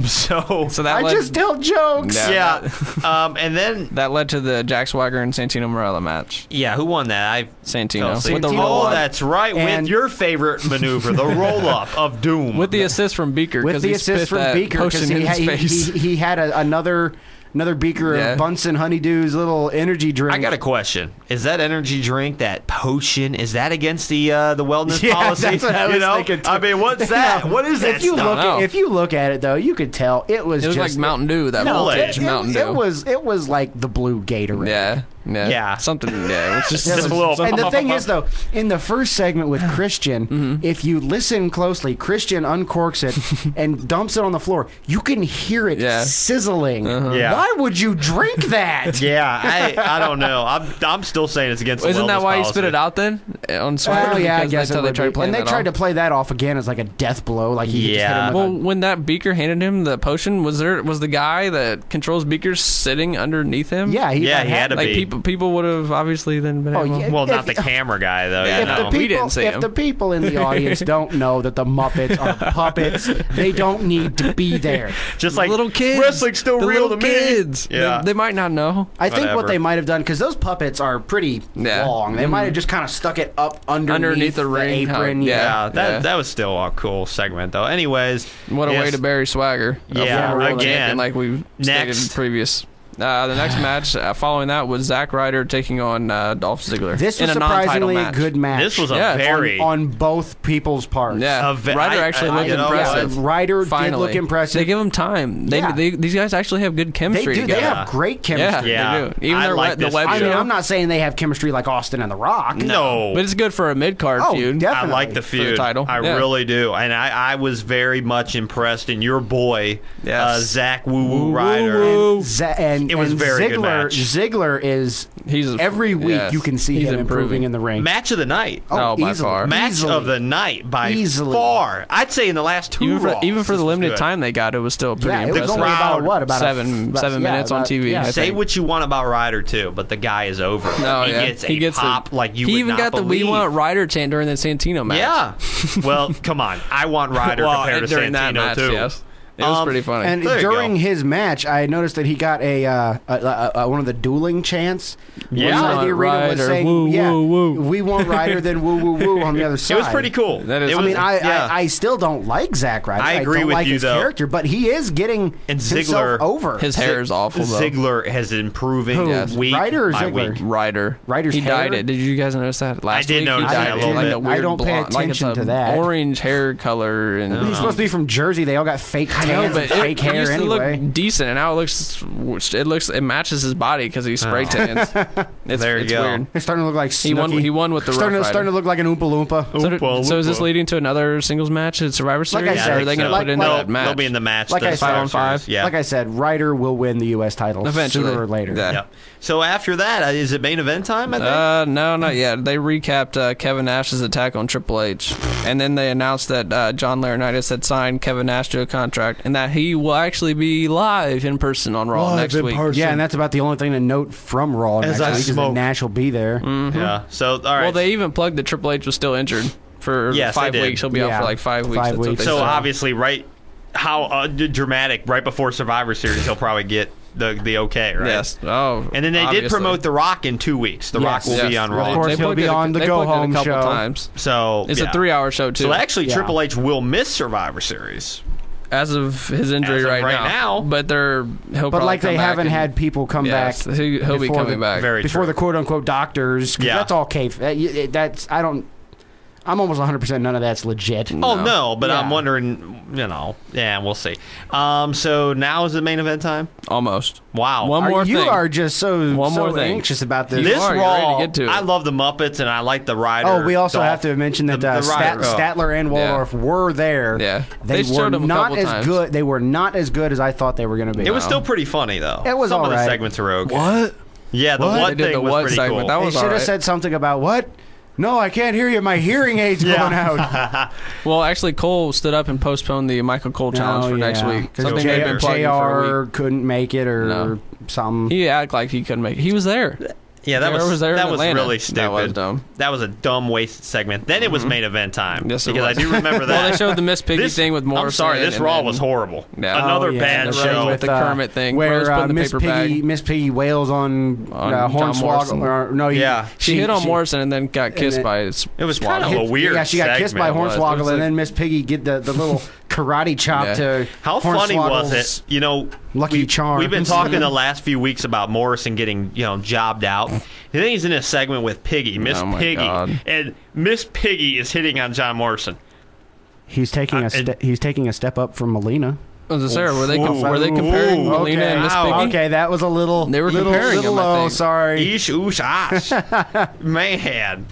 [SPEAKER 3] So
[SPEAKER 5] that
[SPEAKER 4] I
[SPEAKER 5] led,
[SPEAKER 4] just tell jokes.
[SPEAKER 5] Yeah.
[SPEAKER 3] yeah. And then,
[SPEAKER 5] that led to the Jack Swagger and Santino Marella match.
[SPEAKER 3] yeah, who won that?
[SPEAKER 5] Santino.
[SPEAKER 3] Santino.
[SPEAKER 5] With the
[SPEAKER 4] Santino
[SPEAKER 5] roll
[SPEAKER 3] Oh,
[SPEAKER 5] up.
[SPEAKER 3] that's right.
[SPEAKER 4] And-
[SPEAKER 3] with your favorite maneuver, the roll-up of Doom.
[SPEAKER 5] With the assist from Beaker.
[SPEAKER 4] With
[SPEAKER 5] 'cause
[SPEAKER 4] the
[SPEAKER 5] he
[SPEAKER 4] assist
[SPEAKER 5] spit
[SPEAKER 4] from
[SPEAKER 5] that
[SPEAKER 4] Beaker, because
[SPEAKER 5] potion in his face.
[SPEAKER 4] he had another another beaker of Bunsen Honeydew's little energy drink.
[SPEAKER 3] I got a question. Is that energy drink, that potion, is that against the wellness policy?
[SPEAKER 4] That's what I was thinking too.
[SPEAKER 3] I mean, what's that? What is that stuff?
[SPEAKER 4] If you look at it, though, you could tell it was just
[SPEAKER 5] like Mountain Dew. That Mountain Dew.
[SPEAKER 4] It was like the blue Gatorade.
[SPEAKER 5] Yeah. Something. Yeah. It was just
[SPEAKER 3] a little.
[SPEAKER 4] And the thing is, though, in the first segment with Christian, if you listen closely, Christian uncorks it and dumps it on the floor. You can hear it sizzling. Why would you drink that?
[SPEAKER 3] I don't know. I'm still saying it's against.
[SPEAKER 5] Isn't that why
[SPEAKER 3] policy.
[SPEAKER 5] you spit it out then on Swagger?
[SPEAKER 4] Oh yeah, I guess
[SPEAKER 5] they tried
[SPEAKER 4] and they tried to play that off again as like a death blow. Like he just hit him
[SPEAKER 5] well, when that beaker handed him the potion, was the guy that controls beakers sitting underneath him?
[SPEAKER 3] Yeah, he had to be.
[SPEAKER 5] People would have obviously then been able.
[SPEAKER 3] Well, not the camera guy though.
[SPEAKER 4] If the people in the audience don't know that the Muppets are puppets, they don't need to be there.
[SPEAKER 3] Just like
[SPEAKER 5] little kids,
[SPEAKER 3] wrestling's still real to
[SPEAKER 5] kids.
[SPEAKER 3] Me. Yeah,
[SPEAKER 5] they might not know.
[SPEAKER 4] I think what they might have done, because those puppets are pretty long, they might have just kind of stuck it up underneath the ring, apron.
[SPEAKER 3] That was still a cool segment though. Anyways,
[SPEAKER 5] what a way to bury Swagger.
[SPEAKER 3] Again,
[SPEAKER 5] like we stated previous. The next match following that was Zack Ryder taking on Dolph Ziggler.
[SPEAKER 4] This was surprisingly a good match.
[SPEAKER 3] This was a very
[SPEAKER 4] on both people's parts.
[SPEAKER 5] Yeah, Ryder actually looked impressive.
[SPEAKER 4] Ryder did look impressive.
[SPEAKER 5] They give him time. These guys actually have good chemistry.
[SPEAKER 4] They do.
[SPEAKER 5] Together.
[SPEAKER 4] They have great chemistry.
[SPEAKER 5] Yeah, they do. Even the web show.
[SPEAKER 4] I'm not saying they have chemistry like Austin and The Rock.
[SPEAKER 3] No,
[SPEAKER 5] but it's good for a mid-card feud.
[SPEAKER 4] Definitely.
[SPEAKER 3] I like the feud.
[SPEAKER 5] For the title.
[SPEAKER 3] I really do, and I was very much impressed in your boy, Zack Woo Woo Ryder.
[SPEAKER 4] And
[SPEAKER 3] it was very good match.
[SPEAKER 4] Ziggler is every week you can see him improving in the ring.
[SPEAKER 3] Match of the night.
[SPEAKER 5] Oh, by far.
[SPEAKER 3] Match of the night by far. I'd say in the last two
[SPEAKER 5] even for the limited time they got, it was still pretty impressive.
[SPEAKER 4] It was only about
[SPEAKER 5] 7 minutes on TV.
[SPEAKER 3] Say what you want about Ryder too, but the guy is over.
[SPEAKER 5] No,
[SPEAKER 3] he gets a pop like you would not believe.
[SPEAKER 5] He even got the "We Want Ryder" chant during the Santino match.
[SPEAKER 3] Yeah. Well, come on. I want Ryder compared to Santino too.
[SPEAKER 5] Yes. It was pretty funny.
[SPEAKER 4] And during his match, I noticed that he got one of the dueling chants.
[SPEAKER 3] Yeah,
[SPEAKER 4] the arena was saying,
[SPEAKER 5] woo, woo.
[SPEAKER 4] "We want Ryder, then woo, woo, woo" on the other side.
[SPEAKER 3] It was pretty cool.
[SPEAKER 4] I still don't like Zack Ryder.
[SPEAKER 3] I agree with
[SPEAKER 4] like
[SPEAKER 3] you,
[SPEAKER 4] his
[SPEAKER 3] though.
[SPEAKER 4] character, but he is getting himself over.
[SPEAKER 5] His hair is awful, though.
[SPEAKER 3] Ziggler has improving week
[SPEAKER 4] Ryder or
[SPEAKER 3] by
[SPEAKER 4] Ziggler?
[SPEAKER 3] week.
[SPEAKER 5] Ryder's
[SPEAKER 4] he
[SPEAKER 5] dyed it. Did you guys notice that last week?
[SPEAKER 3] I did notice that a little bit.
[SPEAKER 4] I don't pay attention to that.
[SPEAKER 5] Orange hair color. And
[SPEAKER 4] he's supposed to be from Jersey. They all got fake tans and fake hair.
[SPEAKER 5] It used to
[SPEAKER 4] anyway.
[SPEAKER 5] look decent, and now it matches his body because he's spray tans. It's weird.
[SPEAKER 4] It's starting to look like Snooki.
[SPEAKER 5] He won with the Rough Rider.
[SPEAKER 4] Starting to look like an Oompa Loompa.
[SPEAKER 5] So is this leading to another singles match at Survivor Series?
[SPEAKER 4] Like I said,
[SPEAKER 5] or are they going to put in that match?
[SPEAKER 3] They'll be in the match.
[SPEAKER 4] Like I said,
[SPEAKER 5] 5-on-5.
[SPEAKER 3] Yeah.
[SPEAKER 4] Like I said, Ryder will win the U.S. title
[SPEAKER 5] eventually,
[SPEAKER 4] sooner or later.
[SPEAKER 5] Yeah.
[SPEAKER 3] So after that, is it main event time? I think?
[SPEAKER 5] No, not yet. They recapped Kevin Nash's attack on Triple H, and then they announced that John Laurinaitis had signed Kevin Nash to a contract, and that he will actually be live in person on Raw next week.
[SPEAKER 4] Yeah, and that's about the only thing to note from Raw next week is that Nash will be there.
[SPEAKER 5] Mm-hmm.
[SPEAKER 3] Yeah. So all right.
[SPEAKER 5] Well, they even plugged that Triple H was still injured for 5 weeks. He'll be out for like 5 weeks.
[SPEAKER 4] That's what they
[SPEAKER 3] so
[SPEAKER 4] said.
[SPEAKER 3] Obviously, how dramatic! Right before Survivor Series, he'll probably get the okay, right?
[SPEAKER 5] Yes. Oh.
[SPEAKER 3] And then they did promote The Rock in 2 weeks. The Rock will be on Raw.
[SPEAKER 4] Of course, he'll be on the Go Home
[SPEAKER 5] show.
[SPEAKER 4] Times.
[SPEAKER 3] So
[SPEAKER 5] it's a 3-hour show too.
[SPEAKER 3] So actually, Triple H will miss Survivor Series
[SPEAKER 5] as of his injury right now. But
[SPEAKER 4] they haven't had people come back.
[SPEAKER 5] He'll be coming back
[SPEAKER 4] before the quote unquote doctors. Yeah, that's all I'm almost 100% none of that's legit.
[SPEAKER 3] Oh, no, but I'm wondering, we'll see. So now is the main event time?
[SPEAKER 5] Almost.
[SPEAKER 3] Wow.
[SPEAKER 5] One more thing.
[SPEAKER 4] You are just so anxious about this.
[SPEAKER 3] This Raw,
[SPEAKER 5] to get to it.
[SPEAKER 3] I love the Muppets, and I like the Ryder.
[SPEAKER 4] Oh, we also have to mention that Statler and Waldorf were there.
[SPEAKER 5] Yeah.
[SPEAKER 4] They were not as
[SPEAKER 5] times.
[SPEAKER 4] good. They were not as good as I thought they were going to be.
[SPEAKER 3] It was still pretty funny, though.
[SPEAKER 4] It was
[SPEAKER 3] Some of the
[SPEAKER 4] right.
[SPEAKER 3] segments were okay.
[SPEAKER 5] What?
[SPEAKER 3] Yeah, the what thing was pretty
[SPEAKER 5] segment.
[SPEAKER 3] cool.
[SPEAKER 5] That was
[SPEAKER 4] they should have said something about what? No, I can't hear you. My hearing aid's going out.
[SPEAKER 5] Well, actually, Cole stood up and postponed the Michael Cole challenge for next week.
[SPEAKER 4] Because JR couldn't make it or something.
[SPEAKER 5] He acted like he couldn't make it. He was there.
[SPEAKER 3] Yeah, that was really stupid.
[SPEAKER 5] That was dumb.
[SPEAKER 3] That was a dumb wasted segment. Then it was main event time.
[SPEAKER 5] Yes,
[SPEAKER 3] because I do remember that.
[SPEAKER 5] Well, they showed the Miss Piggy thing with Morrison.
[SPEAKER 3] I'm sorry, this Raw was horrible.
[SPEAKER 5] Yeah.
[SPEAKER 3] Another bad show.
[SPEAKER 5] With the Kermit thing.
[SPEAKER 4] Where Miss Piggy wails on Hornswoggle.
[SPEAKER 5] She hit on Morrison and then got kissed by
[SPEAKER 3] it was kind of a weird
[SPEAKER 4] Yeah, she got kissed by Hornswoggle, and then Miss Piggy get the little karate chop to
[SPEAKER 3] How funny was
[SPEAKER 4] Hornswoggle's
[SPEAKER 3] it?
[SPEAKER 4] Lucky Charms.
[SPEAKER 3] We've been talking the last few weeks about Morrison getting, jobbed out. And then he's in a segment with Piggy, Miss Piggy. God. And Miss Piggy is hitting on John Morrison.
[SPEAKER 4] He's taking a step up from Melina.
[SPEAKER 5] Was it Sarah? Were they comparing Melina and Miss Piggy?
[SPEAKER 4] Okay, that was a little.
[SPEAKER 5] They were comparing them.
[SPEAKER 4] Low, sorry.
[SPEAKER 3] Ish, oosh, ash. Man.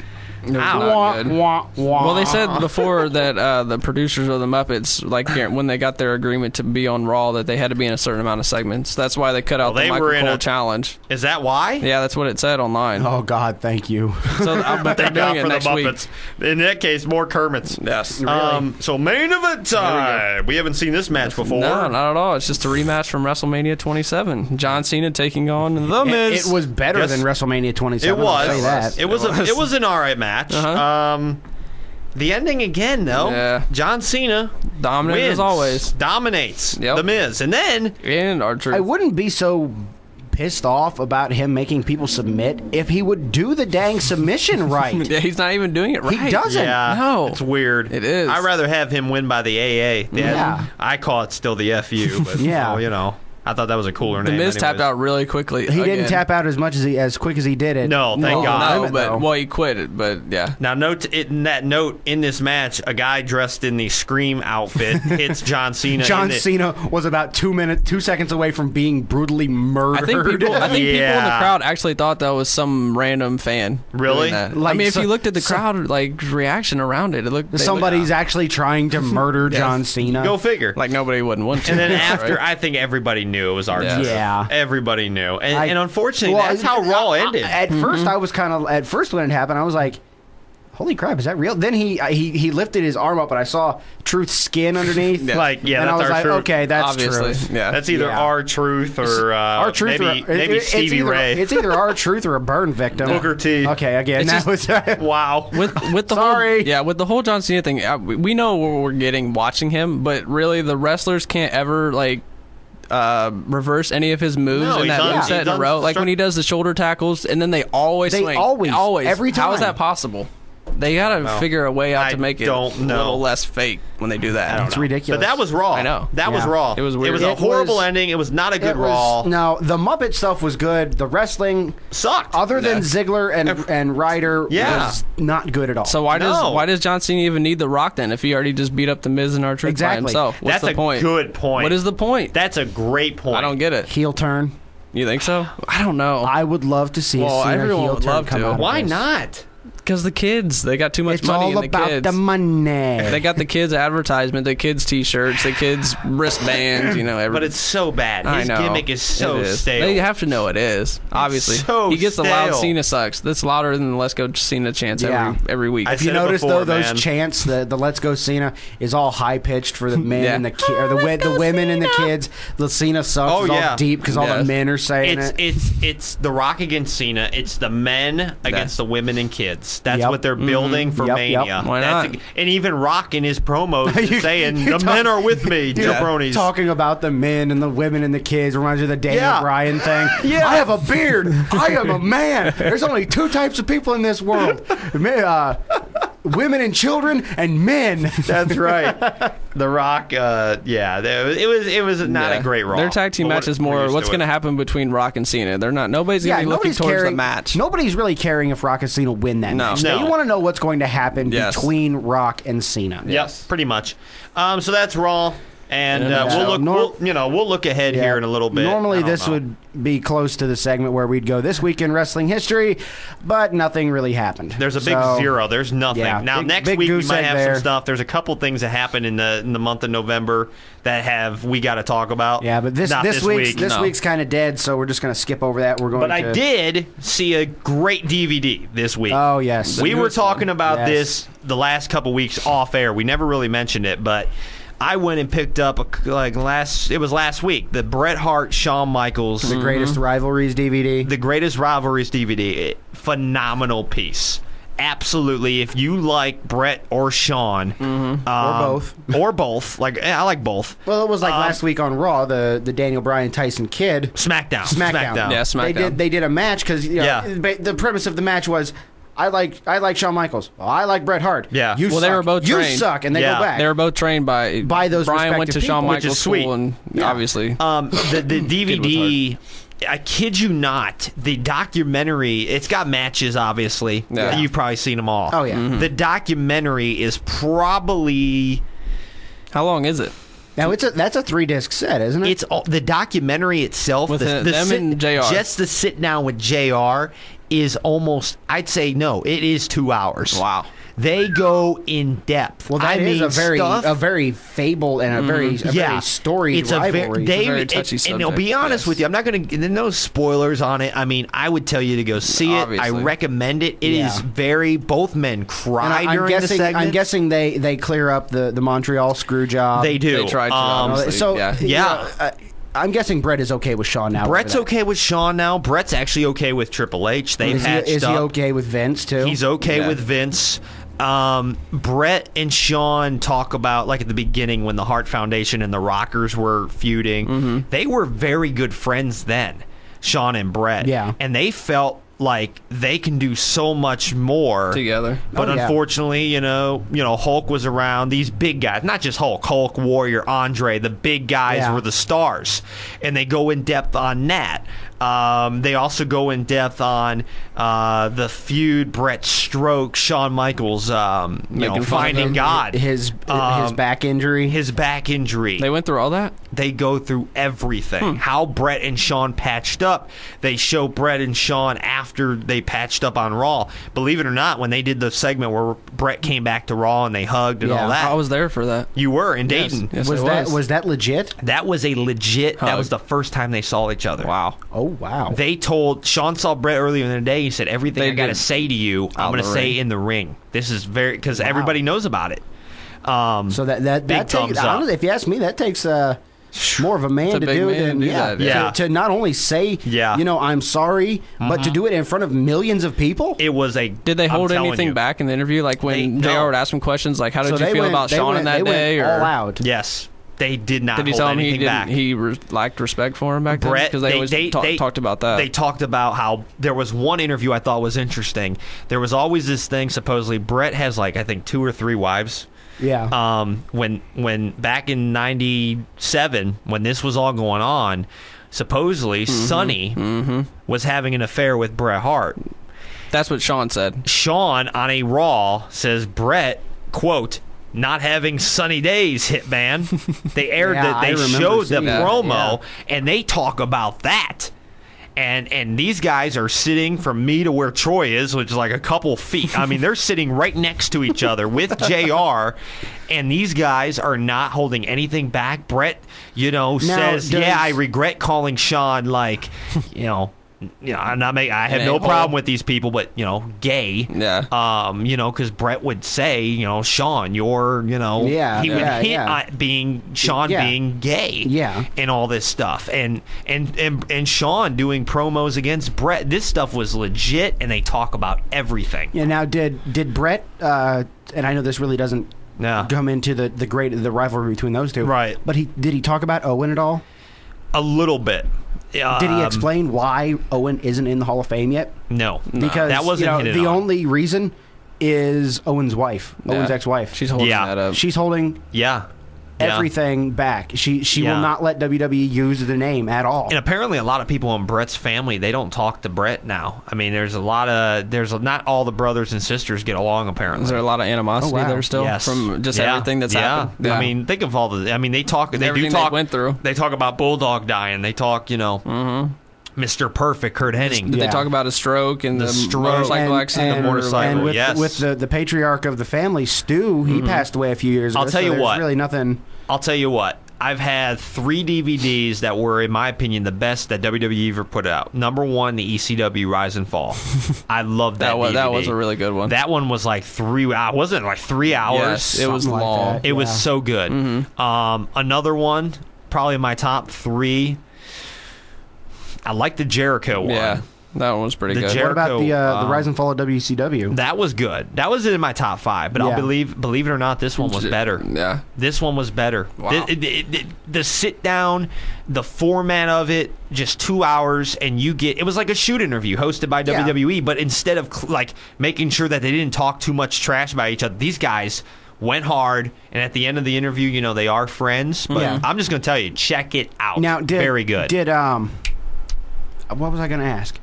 [SPEAKER 5] Well, they said before that the producers of the Muppets, when they got their agreement to be on Raw, that they had to be in a certain amount of segments. That's why they cut out the Michael Cole challenge.
[SPEAKER 3] Is that why?
[SPEAKER 5] Yeah, that's what it said online.
[SPEAKER 4] Oh God, thank you.
[SPEAKER 5] So, but they're doing it next week.
[SPEAKER 3] In that case, more Kermits.
[SPEAKER 5] Yes.
[SPEAKER 3] Really? So main event time. We haven't seen this match before.
[SPEAKER 5] No, not at all. It's just a rematch from WrestleMania 27. John Cena taking on The Miz.
[SPEAKER 4] It was better than WrestleMania 27.
[SPEAKER 3] It was.
[SPEAKER 4] I'll say that.
[SPEAKER 3] It was an alright match. The ending again, though.
[SPEAKER 5] Yeah.
[SPEAKER 3] John Cena
[SPEAKER 5] dominates as always.
[SPEAKER 3] Dominates The Miz, and then
[SPEAKER 5] R-Truth.
[SPEAKER 4] I wouldn't be so pissed off about him making people submit if he would do the dang submission right.
[SPEAKER 5] Yeah, he's not even doing it right.
[SPEAKER 4] He doesn't.
[SPEAKER 3] Yeah,
[SPEAKER 5] no,
[SPEAKER 3] it's weird.
[SPEAKER 5] It is.
[SPEAKER 3] I'd rather have him win by the AA.
[SPEAKER 4] Yeah.
[SPEAKER 3] I call it still the FU, but I thought that was a cooler name.
[SPEAKER 5] The Miz tapped out really quickly.
[SPEAKER 4] He didn't tap out as quick as he did it.
[SPEAKER 3] No, thank God.
[SPEAKER 5] No, he quit it. But yeah.
[SPEAKER 3] Now, in this match, a guy dressed in the Scream outfit hits John Cena.
[SPEAKER 4] John Cena was about 2 seconds away from being brutally murdered.
[SPEAKER 5] I think people in the crowd actually thought that was some random fan.
[SPEAKER 3] Really?
[SPEAKER 5] If you looked at the crowd reaction around it,
[SPEAKER 4] somebody's actually trying to murder John Cena.
[SPEAKER 3] Go figure.
[SPEAKER 5] Like nobody wouldn't want to.
[SPEAKER 3] And then after, I think everybody knew it was R-Truth.
[SPEAKER 4] Yeah.
[SPEAKER 3] Everybody knew. And unfortunately, that's how Raw ended.
[SPEAKER 4] At first, I was at first when it happened, I was like, holy crap, is that real? Then he lifted his arm up, and I saw Truth's skin underneath.
[SPEAKER 3] And
[SPEAKER 4] that's
[SPEAKER 3] I was like,
[SPEAKER 4] okay, that's
[SPEAKER 5] obviously
[SPEAKER 4] Truth.
[SPEAKER 5] Yeah.
[SPEAKER 3] That's either R-Truth or
[SPEAKER 4] R-Truth
[SPEAKER 3] maybe Stevie Ray.
[SPEAKER 4] It's either R-Truth or a burn victim.
[SPEAKER 3] Booker T.
[SPEAKER 4] Okay, again, that was
[SPEAKER 3] wow.
[SPEAKER 5] With the with the whole John Cena thing, we know what we're getting watching him, but really the wrestlers can't ever reverse any of his moves in that moveset in a row. Like when he does the shoulder tackles, and then they always swing. Always. Every time. How is that possible? They gotta figure a way out to make it a little less fake when they do that.
[SPEAKER 4] It's ridiculous.
[SPEAKER 3] But that was Raw.
[SPEAKER 5] I know.
[SPEAKER 3] That was Raw.
[SPEAKER 5] It was weird.
[SPEAKER 3] It was a horrible ending. It was not a good Raw.
[SPEAKER 4] No, the Muppet stuff was good. The wrestling
[SPEAKER 3] sucked.
[SPEAKER 4] Other than Ziggler and Ryder was not good at all.
[SPEAKER 5] So why does John Cena even need The Rock then if he already just beat up the Miz and R-Truth by himself? What's the point?
[SPEAKER 3] That's a good point.
[SPEAKER 5] What is the point?
[SPEAKER 3] That's a great point.
[SPEAKER 5] I don't get it.
[SPEAKER 4] Heel turn.
[SPEAKER 5] You think so? I don't know.
[SPEAKER 4] I would love to see a Cena heel turn come out of
[SPEAKER 3] Why
[SPEAKER 4] this.
[SPEAKER 3] not?
[SPEAKER 5] Because the kids, they got too much money in the kids.
[SPEAKER 4] It's all about the money.
[SPEAKER 5] They got the kids' advertisement, the kids' T-shirts, the kids' wristbands, everything.
[SPEAKER 3] But it's so bad. His gimmick is so stale.
[SPEAKER 5] They have to know it is, obviously.
[SPEAKER 3] So
[SPEAKER 5] he gets
[SPEAKER 3] stale.
[SPEAKER 5] the loud Cena sucks. That's louder than the Let's Go Cena chants every week.
[SPEAKER 4] If you notice, though, those chants, the Let's Go Cena is all high-pitched for the men and the women and the kids. The Cena sucks is all deep because all the men are saying it.
[SPEAKER 3] It's The Rock against Cena. It's the men against the women and kids. That's what they're building for Mania.
[SPEAKER 5] Why not?
[SPEAKER 3] And even Rock in his promos is saying, the men are with me, jabronis.
[SPEAKER 4] Talking about the men and the women and the kids reminds you of the Daniel Bryan thing. I have a beard. I am a man. There's only two types of people in this world. Women and children and men.
[SPEAKER 3] That's right. The Rock, it was not a great Raw.
[SPEAKER 5] Their tag team match is more what's going to happen between Rock and Cena. They're not. Nobody's going to be looking towards the match.
[SPEAKER 4] Nobody's really caring if Rock and Cena win that match. They want to know what's going to happen between Rock and Cena.
[SPEAKER 3] Yes, pretty much. So that's Raw. And we'll look ahead here in a little bit.
[SPEAKER 4] Normally this would be close to the segment where we'd go this week in wrestling history, but nothing really happened.
[SPEAKER 3] There's a big zero. There's nothing.
[SPEAKER 4] Yeah,
[SPEAKER 3] now next week we might have some stuff. There's a couple things that happened in the month of November that we got to talk about.
[SPEAKER 4] Yeah, but this week's kind of dead, so we're just going to skip over that.
[SPEAKER 3] I did see a great DVD this week.
[SPEAKER 4] Oh yes,
[SPEAKER 3] we were talking about this the last couple weeks off air. We never really mentioned it, but I went and picked up last week, the Bret Hart, Shawn Michaels,
[SPEAKER 4] the Greatest Rivalries DVD.
[SPEAKER 3] The Greatest Rivalries DVD. Phenomenal piece. Absolutely. If you like Bret or Shawn, or both, I like both.
[SPEAKER 4] Well, it was like last week on Raw, the Daniel Bryan Tyson Kid
[SPEAKER 3] SmackDown.
[SPEAKER 5] Yeah, SmackDown.
[SPEAKER 4] They did a match because the premise of the match was, I like Shawn Michaels. Oh, I like Bret Hart.
[SPEAKER 3] Yeah.
[SPEAKER 4] You
[SPEAKER 5] well,
[SPEAKER 4] suck.
[SPEAKER 5] they were both trained.
[SPEAKER 4] You suck, and they go back.
[SPEAKER 5] They were both trained by
[SPEAKER 4] those
[SPEAKER 5] Brian went to
[SPEAKER 4] respective
[SPEAKER 5] Shawn
[SPEAKER 4] people,
[SPEAKER 3] which
[SPEAKER 5] Michaels
[SPEAKER 3] is sweet.
[SPEAKER 5] school, and obviously
[SPEAKER 3] the DVD. I kid you not, the documentary, it's got matches, obviously.
[SPEAKER 5] Yeah.
[SPEAKER 3] You've probably seen them all.
[SPEAKER 4] Oh, yeah.
[SPEAKER 5] Mm-hmm.
[SPEAKER 3] The documentary is probably...
[SPEAKER 5] How long is it?
[SPEAKER 4] Now that's a 3-disc set, isn't it?
[SPEAKER 3] It's the documentary itself.
[SPEAKER 5] With them and JR.
[SPEAKER 3] Just the sit down with JR is almost, I'd say, no, it is 2 hours.
[SPEAKER 5] Wow.
[SPEAKER 3] They go in depth.
[SPEAKER 4] Well, that is a very fable and a very storied rivalry.
[SPEAKER 5] It's a very touchy subject.
[SPEAKER 3] And I'll be honest with you, I'm not going to. There's no spoilers on it. I mean, I would tell you to go see it. I recommend it. It is very. Both men cry during the segment.
[SPEAKER 4] I'm guessing they clear up the Montreal screw job.
[SPEAKER 3] They do.
[SPEAKER 5] They tried to. Obviously.
[SPEAKER 4] I'm guessing Bret is okay with Shawn now.
[SPEAKER 3] Brett's okay with Shawn now. Brett's actually okay with Triple H. They patched up.
[SPEAKER 4] Is he okay with Vince too?
[SPEAKER 3] He's okay with Vince. Bret and Shawn talk about, like at the beginning when the Hart Foundation and the Rockers were feuding, they were very good friends then, Shawn and Bret.
[SPEAKER 4] Yeah.
[SPEAKER 3] And they felt like they can do so much more
[SPEAKER 5] together.
[SPEAKER 3] But unfortunately, you know, Hulk was around. These big guys, not just Hulk, Warrior, Andre, the big guys were the stars. And they go in depth on that. They also go in depth on the feud, Bret Stroke, Shawn Michaels, finding God.
[SPEAKER 4] His back injury.
[SPEAKER 3] His back injury.
[SPEAKER 5] They went through all that?
[SPEAKER 3] They go through everything. How Bret and Shawn patched up. They show Bret and Shawn after they patched up on Raw. Believe it or not, when they did the segment where Bret came back to Raw and they hugged and all that.
[SPEAKER 5] I was there for that.
[SPEAKER 3] You were in Dayton.
[SPEAKER 5] Yes,
[SPEAKER 4] was that legit?
[SPEAKER 3] That was a legit. That was the first time they saw each other.
[SPEAKER 5] Wow.
[SPEAKER 4] Oh, wow.
[SPEAKER 3] They told Shawn saw Bret earlier in the day. He said, everything I got to say to you, I'm going to say in the ring. This is very, because everybody knows about it.
[SPEAKER 4] So that
[SPEAKER 3] big thumbs up.
[SPEAKER 4] Honestly, if you ask me, that takes more of a man to do than to not only say I'm sorry, but to do it in front of millions of people.
[SPEAKER 3] It was a.
[SPEAKER 5] Did they hold anything back in the interview? Like when JR would ask him questions, like how did you feel about Shawn in that day?
[SPEAKER 4] All out.
[SPEAKER 3] Yes. They did not.
[SPEAKER 5] Did he tell him he lacked respect for him back then?
[SPEAKER 3] Brett,
[SPEAKER 5] because they always talked about that.
[SPEAKER 3] They talked about how there was one interview I thought was interesting. There was always this thing. Supposedly, Brett has I think 2 or 3 wives.
[SPEAKER 4] Yeah.
[SPEAKER 3] When back in '97, when this was all going on, supposedly Sonny was having an affair with Bret Hart.
[SPEAKER 5] That's what Shawn said.
[SPEAKER 3] Shawn on a Raw says Bret, quote, not having sunny days, Hitman. They aired they showed the promo, and they talk about that. And these guys are sitting from me to where Troy is, which is like a couple feet. I mean, they're sitting right next to each other with JR, and these guys are not holding anything back. Bret, says, I regret calling Shawn I'm not I have no problem with these people, but gay.
[SPEAKER 5] Yeah.
[SPEAKER 3] Because Bret would say, Shawn, you're, he would hint at being Shawn being gay.
[SPEAKER 4] Yeah.
[SPEAKER 3] And all this stuff, and Shawn doing promos against Bret. This stuff was legit, and they talk about everything.
[SPEAKER 4] Yeah. Now, did Bret? And I know this really doesn't come into the rivalry between those two,
[SPEAKER 3] right?
[SPEAKER 4] But did he talk about Owen at all?
[SPEAKER 3] A little bit.
[SPEAKER 4] Did he explain why Owen isn't in the Hall of Fame yet?
[SPEAKER 3] No,
[SPEAKER 4] because
[SPEAKER 3] that wasn't
[SPEAKER 4] the only reason is Owen's wife, Owen's ex-wife.
[SPEAKER 5] She's holding that up.
[SPEAKER 4] She's holding everything back. She will not let WWE use the name at all.
[SPEAKER 3] And apparently, a lot of people in Bret's family, they don't talk to Bret now. I mean, not all the brothers and sisters get along. Apparently,
[SPEAKER 5] is there a lot of animosity there still from just everything that's happened?
[SPEAKER 3] Yeah. I mean, think of all the. I mean, they talk. They do talk.
[SPEAKER 5] They went through.
[SPEAKER 3] They talk about Bulldog dying. They talk. Mr. Perfect, Kurt Hennig.
[SPEAKER 5] Did they talk about a stroke and the motorcycle accident?
[SPEAKER 3] The motorcycle,
[SPEAKER 4] and with the patriarch of the family, Stu, he passed away a few years ago.
[SPEAKER 3] I'll tell you what.
[SPEAKER 4] Really nothing.
[SPEAKER 3] I'll tell you what. I've had 3 DVDs that were, in my opinion, the best that WWE ever put out. Number 1, the ECW Rise and Fall. I love that DVD.
[SPEAKER 5] That was a really good one.
[SPEAKER 3] That one was like 3 hours. Wasn't it like 3 hours?
[SPEAKER 5] Yes, it was long.
[SPEAKER 4] Like
[SPEAKER 3] it was so good. Another one, probably my top 3. I like the Jericho one.
[SPEAKER 5] Yeah. That one was pretty good.
[SPEAKER 4] What about the Rise and Fall of WCW?
[SPEAKER 3] That was good. That was in my top 5, but I'll believe it or not, this one was better.
[SPEAKER 5] Yeah.
[SPEAKER 3] This one was better.
[SPEAKER 5] Wow.
[SPEAKER 3] The sit down, the format of it, just 2 hours, and it was like a shoot interview hosted by WWE, but instead of like making sure that they didn't talk too much trash about each other, these guys went hard, and at the end of the interview, you know, they are friends. But I'm just going to tell you, check it out.
[SPEAKER 4] Now,
[SPEAKER 3] very good.
[SPEAKER 4] What was I going to ask?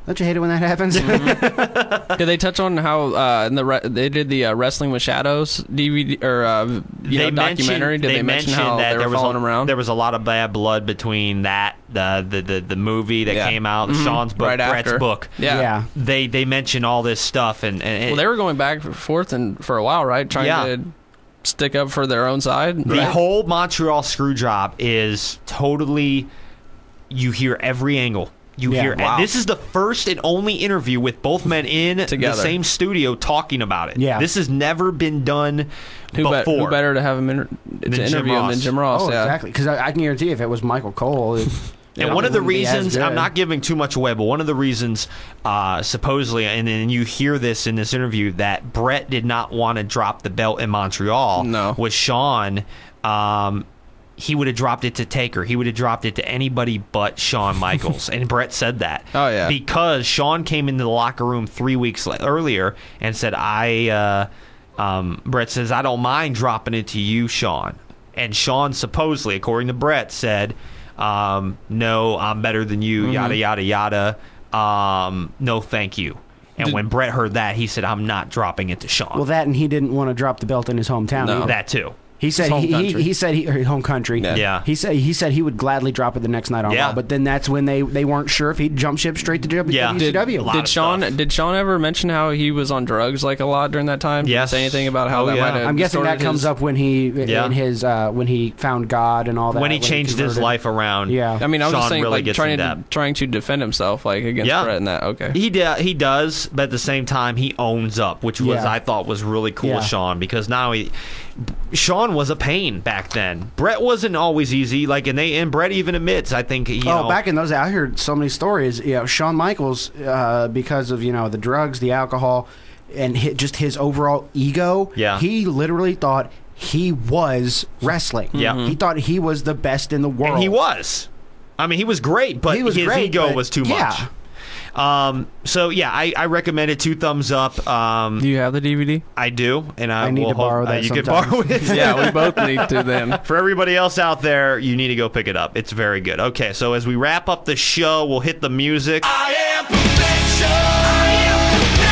[SPEAKER 4] Don't you hate it when that happens?
[SPEAKER 5] Did they touch on how they did the Wrestling with Shadows DVD or documentary? Did they mention how they were following him around?
[SPEAKER 3] There was a lot of bad blood between that the movie that came out, Sean's book, Brett's book.
[SPEAKER 5] Yeah.
[SPEAKER 3] They mention all this stuff, and
[SPEAKER 5] well, they were going back and forth for a while, right? Trying to stick up for their own side.
[SPEAKER 3] The whole Montreal screw job is totally. You hear every angle. This is the first and only interview with both men in the same studio talking about it.
[SPEAKER 4] Yeah.
[SPEAKER 3] This has never been done before.
[SPEAKER 5] Who better to have him interview him than Jim Ross?
[SPEAKER 4] Oh, exactly. Because I can guarantee if it was Michael Cole...
[SPEAKER 3] And one of the reasons, I'm not giving too much away, but one of the reasons, supposedly, and then you hear this in this interview, that Brett did not want to drop the belt in Montreal was Shawn. He would have dropped it to Taker. He would have dropped it to anybody but Shawn Michaels. And Brett said that.
[SPEAKER 5] Oh, yeah.
[SPEAKER 3] Because Shawn came into the locker room 3 weeks earlier and said, Brett says, I don't mind dropping it to you, Shawn. And Shawn supposedly, according to Brett, said, no, I'm better than you, yada, yada, yada. No, thank you. And when Brett heard that, he said, I'm not dropping it to Shawn.
[SPEAKER 4] Well, that and he didn't want to drop the belt in his hometown.
[SPEAKER 3] No. That too.
[SPEAKER 4] He said home country.
[SPEAKER 3] Yeah.
[SPEAKER 4] He said he would gladly drop it the next night on Raw, but then that's when they weren't sure if he'd jump ship straight to WCW.
[SPEAKER 5] Did Shawn ever mention how he was on drugs like a lot during that time?
[SPEAKER 3] Yes.
[SPEAKER 5] Say anything about how that might have
[SPEAKER 4] I'm guessing that comes up when he in his when he found God and all that.
[SPEAKER 3] When he changed his life around.
[SPEAKER 4] Yeah.
[SPEAKER 5] I mean, I was just saying,
[SPEAKER 3] really
[SPEAKER 5] like trying to defend himself like against Brett and that. Okay.
[SPEAKER 3] He does, but at the same time he owns up, which was I thought was really cool of Shawn, because now Shawn was a pain back then. Brett wasn't always easy, and Brett even admits, I think,
[SPEAKER 4] back in those days, I heard so many stories. Shawn Michaels, because of the drugs, the alcohol, and just his overall ego.
[SPEAKER 3] Yeah.
[SPEAKER 4] He literally thought he was wrestling.
[SPEAKER 3] Yeah.
[SPEAKER 4] He thought he was the best in the world.
[SPEAKER 3] And he was. I mean, he was great, but his ego was too much. I recommend it. 2 thumbs up.
[SPEAKER 5] Do you have the DVD?
[SPEAKER 3] I do, and
[SPEAKER 4] I need to borrow that.
[SPEAKER 3] You can borrow it.
[SPEAKER 5] Yeah, we both need to then.
[SPEAKER 3] For everybody else out there, you need to go pick it up. It's very good. Okay, so as we wrap up the show, we'll hit the music.
[SPEAKER 2] I am perfection. I am perfection.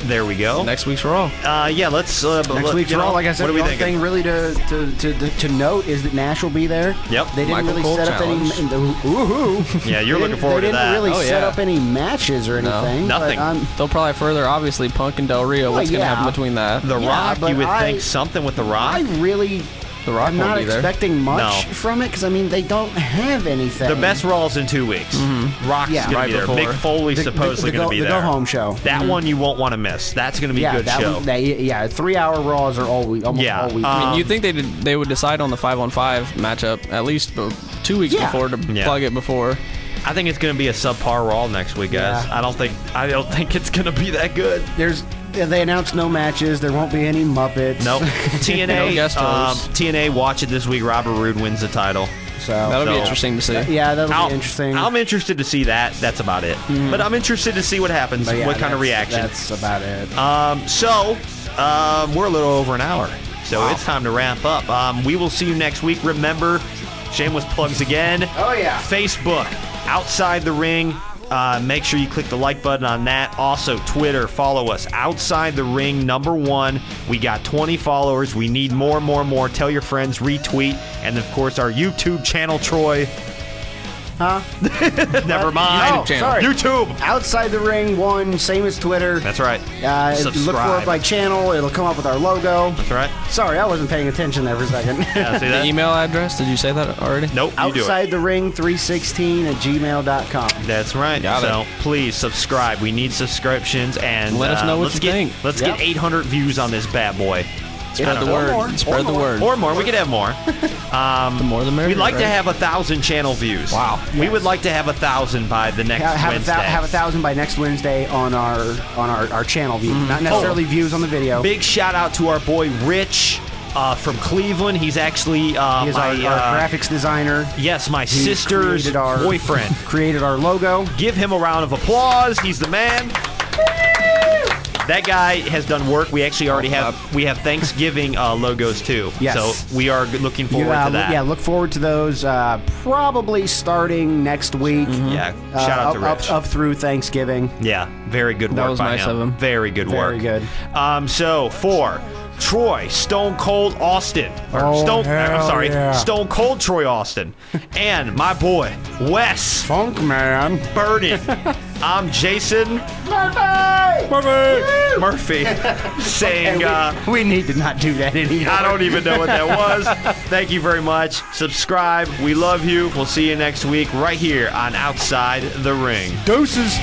[SPEAKER 3] There we go.
[SPEAKER 5] Next week's Raw.
[SPEAKER 3] Let's.
[SPEAKER 4] Next week's Raw, like I said,
[SPEAKER 3] what are
[SPEAKER 4] the
[SPEAKER 3] we
[SPEAKER 4] only thing really to note is that Nash will be there.
[SPEAKER 3] Yep.
[SPEAKER 4] They didn't
[SPEAKER 5] Michael
[SPEAKER 4] really
[SPEAKER 5] Cole
[SPEAKER 4] set up
[SPEAKER 5] challenge.
[SPEAKER 4] any.
[SPEAKER 3] Yeah, you're looking forward to that.
[SPEAKER 4] They didn't really set
[SPEAKER 5] yeah.
[SPEAKER 4] up any matches or anything.
[SPEAKER 3] nothing.
[SPEAKER 5] They'll probably further, obviously, Punk and Del Rio. What's going to happen between that?
[SPEAKER 3] The Rock, you would think something with The Rock.
[SPEAKER 5] The Rock
[SPEAKER 4] I'm not
[SPEAKER 5] won't be there.
[SPEAKER 4] expecting much from it because they don't have anything.
[SPEAKER 3] The best Raw's in 2 weeks. Rock's going to be there.
[SPEAKER 5] before.
[SPEAKER 3] Mick Foley's supposedly going to be there.
[SPEAKER 4] The go-home show.
[SPEAKER 3] That one you won't want to miss. That's going to be a good show.
[SPEAKER 4] 3-hour Raws are almost all week.
[SPEAKER 5] I mean, you'd think they would decide on the 5-on-5 matchup at least 2 weeks before to plug it before.
[SPEAKER 3] I think it's going to be a subpar Raw next week, guys.
[SPEAKER 4] Yeah.
[SPEAKER 3] I don't think it's going to be that good.
[SPEAKER 4] They announced no matches. There won't be any Muppets.
[SPEAKER 3] Nope. TNA.
[SPEAKER 5] No guest hosts.
[SPEAKER 3] TNA, watch it this week. Robert Roode wins the title.
[SPEAKER 5] That'll be interesting to see.
[SPEAKER 4] Yeah, that'll be interesting.
[SPEAKER 3] I'm interested to see that. That's about it. But I'm interested to see what happens. What kind of reaction.
[SPEAKER 4] That's about it.
[SPEAKER 3] We're a little over an hour. So it's time to wrap up. We will see you next week. Remember, shameless plugs again.
[SPEAKER 4] Oh, yeah.
[SPEAKER 3] Facebook, Outside the Ring. Make sure you click the like button on that. Also, Twitter, follow us. Outside the Ring, #1. We got 20 followers. We need more. Tell your friends, retweet. And, of course, our YouTube channel, Troy.
[SPEAKER 4] Huh?
[SPEAKER 3] Never mind.
[SPEAKER 4] Oh, sorry.
[SPEAKER 3] YouTube.
[SPEAKER 4] Outside the Ring 1, same as Twitter.
[SPEAKER 3] That's right.
[SPEAKER 4] Look for it by channel. It'll come up with our logo.
[SPEAKER 3] That's right.
[SPEAKER 4] Sorry, I wasn't paying attention there for a second.
[SPEAKER 3] Yeah, see that?
[SPEAKER 5] The email address, did you say that already?
[SPEAKER 3] Nope, you do it.
[SPEAKER 4] Outside the Ring 316@gmail.com.
[SPEAKER 3] That's right. So please subscribe. We need subscriptions and
[SPEAKER 5] let us know what you think.
[SPEAKER 3] Let's get 800 views on this bad boy.
[SPEAKER 5] Spread the word. Spread the word.
[SPEAKER 3] Or more. We could have more.
[SPEAKER 5] The more the merrier.
[SPEAKER 3] We'd like to have 1,000 channel views.
[SPEAKER 5] Wow.
[SPEAKER 3] We would like to have 1,000 by the next Wednesday.
[SPEAKER 4] Have 1,000 by next Wednesday on our channel view. Not necessarily views on the video.
[SPEAKER 3] Big shout out to our boy Rich. From Cleveland. He's actually
[SPEAKER 4] our graphics designer.
[SPEAKER 3] Yes, my sister's boyfriend.
[SPEAKER 4] Created our logo.
[SPEAKER 3] Give him a round of applause. He's the man. That guy has done work. We actually already have Thanksgiving logos too.
[SPEAKER 4] Yes.
[SPEAKER 3] So we are looking forward to that.
[SPEAKER 4] Yeah, look forward to those probably starting next week.
[SPEAKER 3] Yeah, shout out to Rich.
[SPEAKER 4] Up through Thanksgiving.
[SPEAKER 3] Yeah, very good work
[SPEAKER 5] that was
[SPEAKER 3] by
[SPEAKER 5] nice
[SPEAKER 3] him.
[SPEAKER 5] of him.
[SPEAKER 3] Very good work.
[SPEAKER 4] Very good.
[SPEAKER 3] So for Troy Stone Cold Austin. Stone Cold Troy Austin. And my boy, Wes
[SPEAKER 4] Funk Man
[SPEAKER 3] Burden. I'm Jason Murphy saying,
[SPEAKER 4] we need to not do that anymore.
[SPEAKER 3] I don't even know what that was. Thank you very much. Subscribe. We love you. We'll see you next week right here on Outside the Ring.
[SPEAKER 4] Deuces.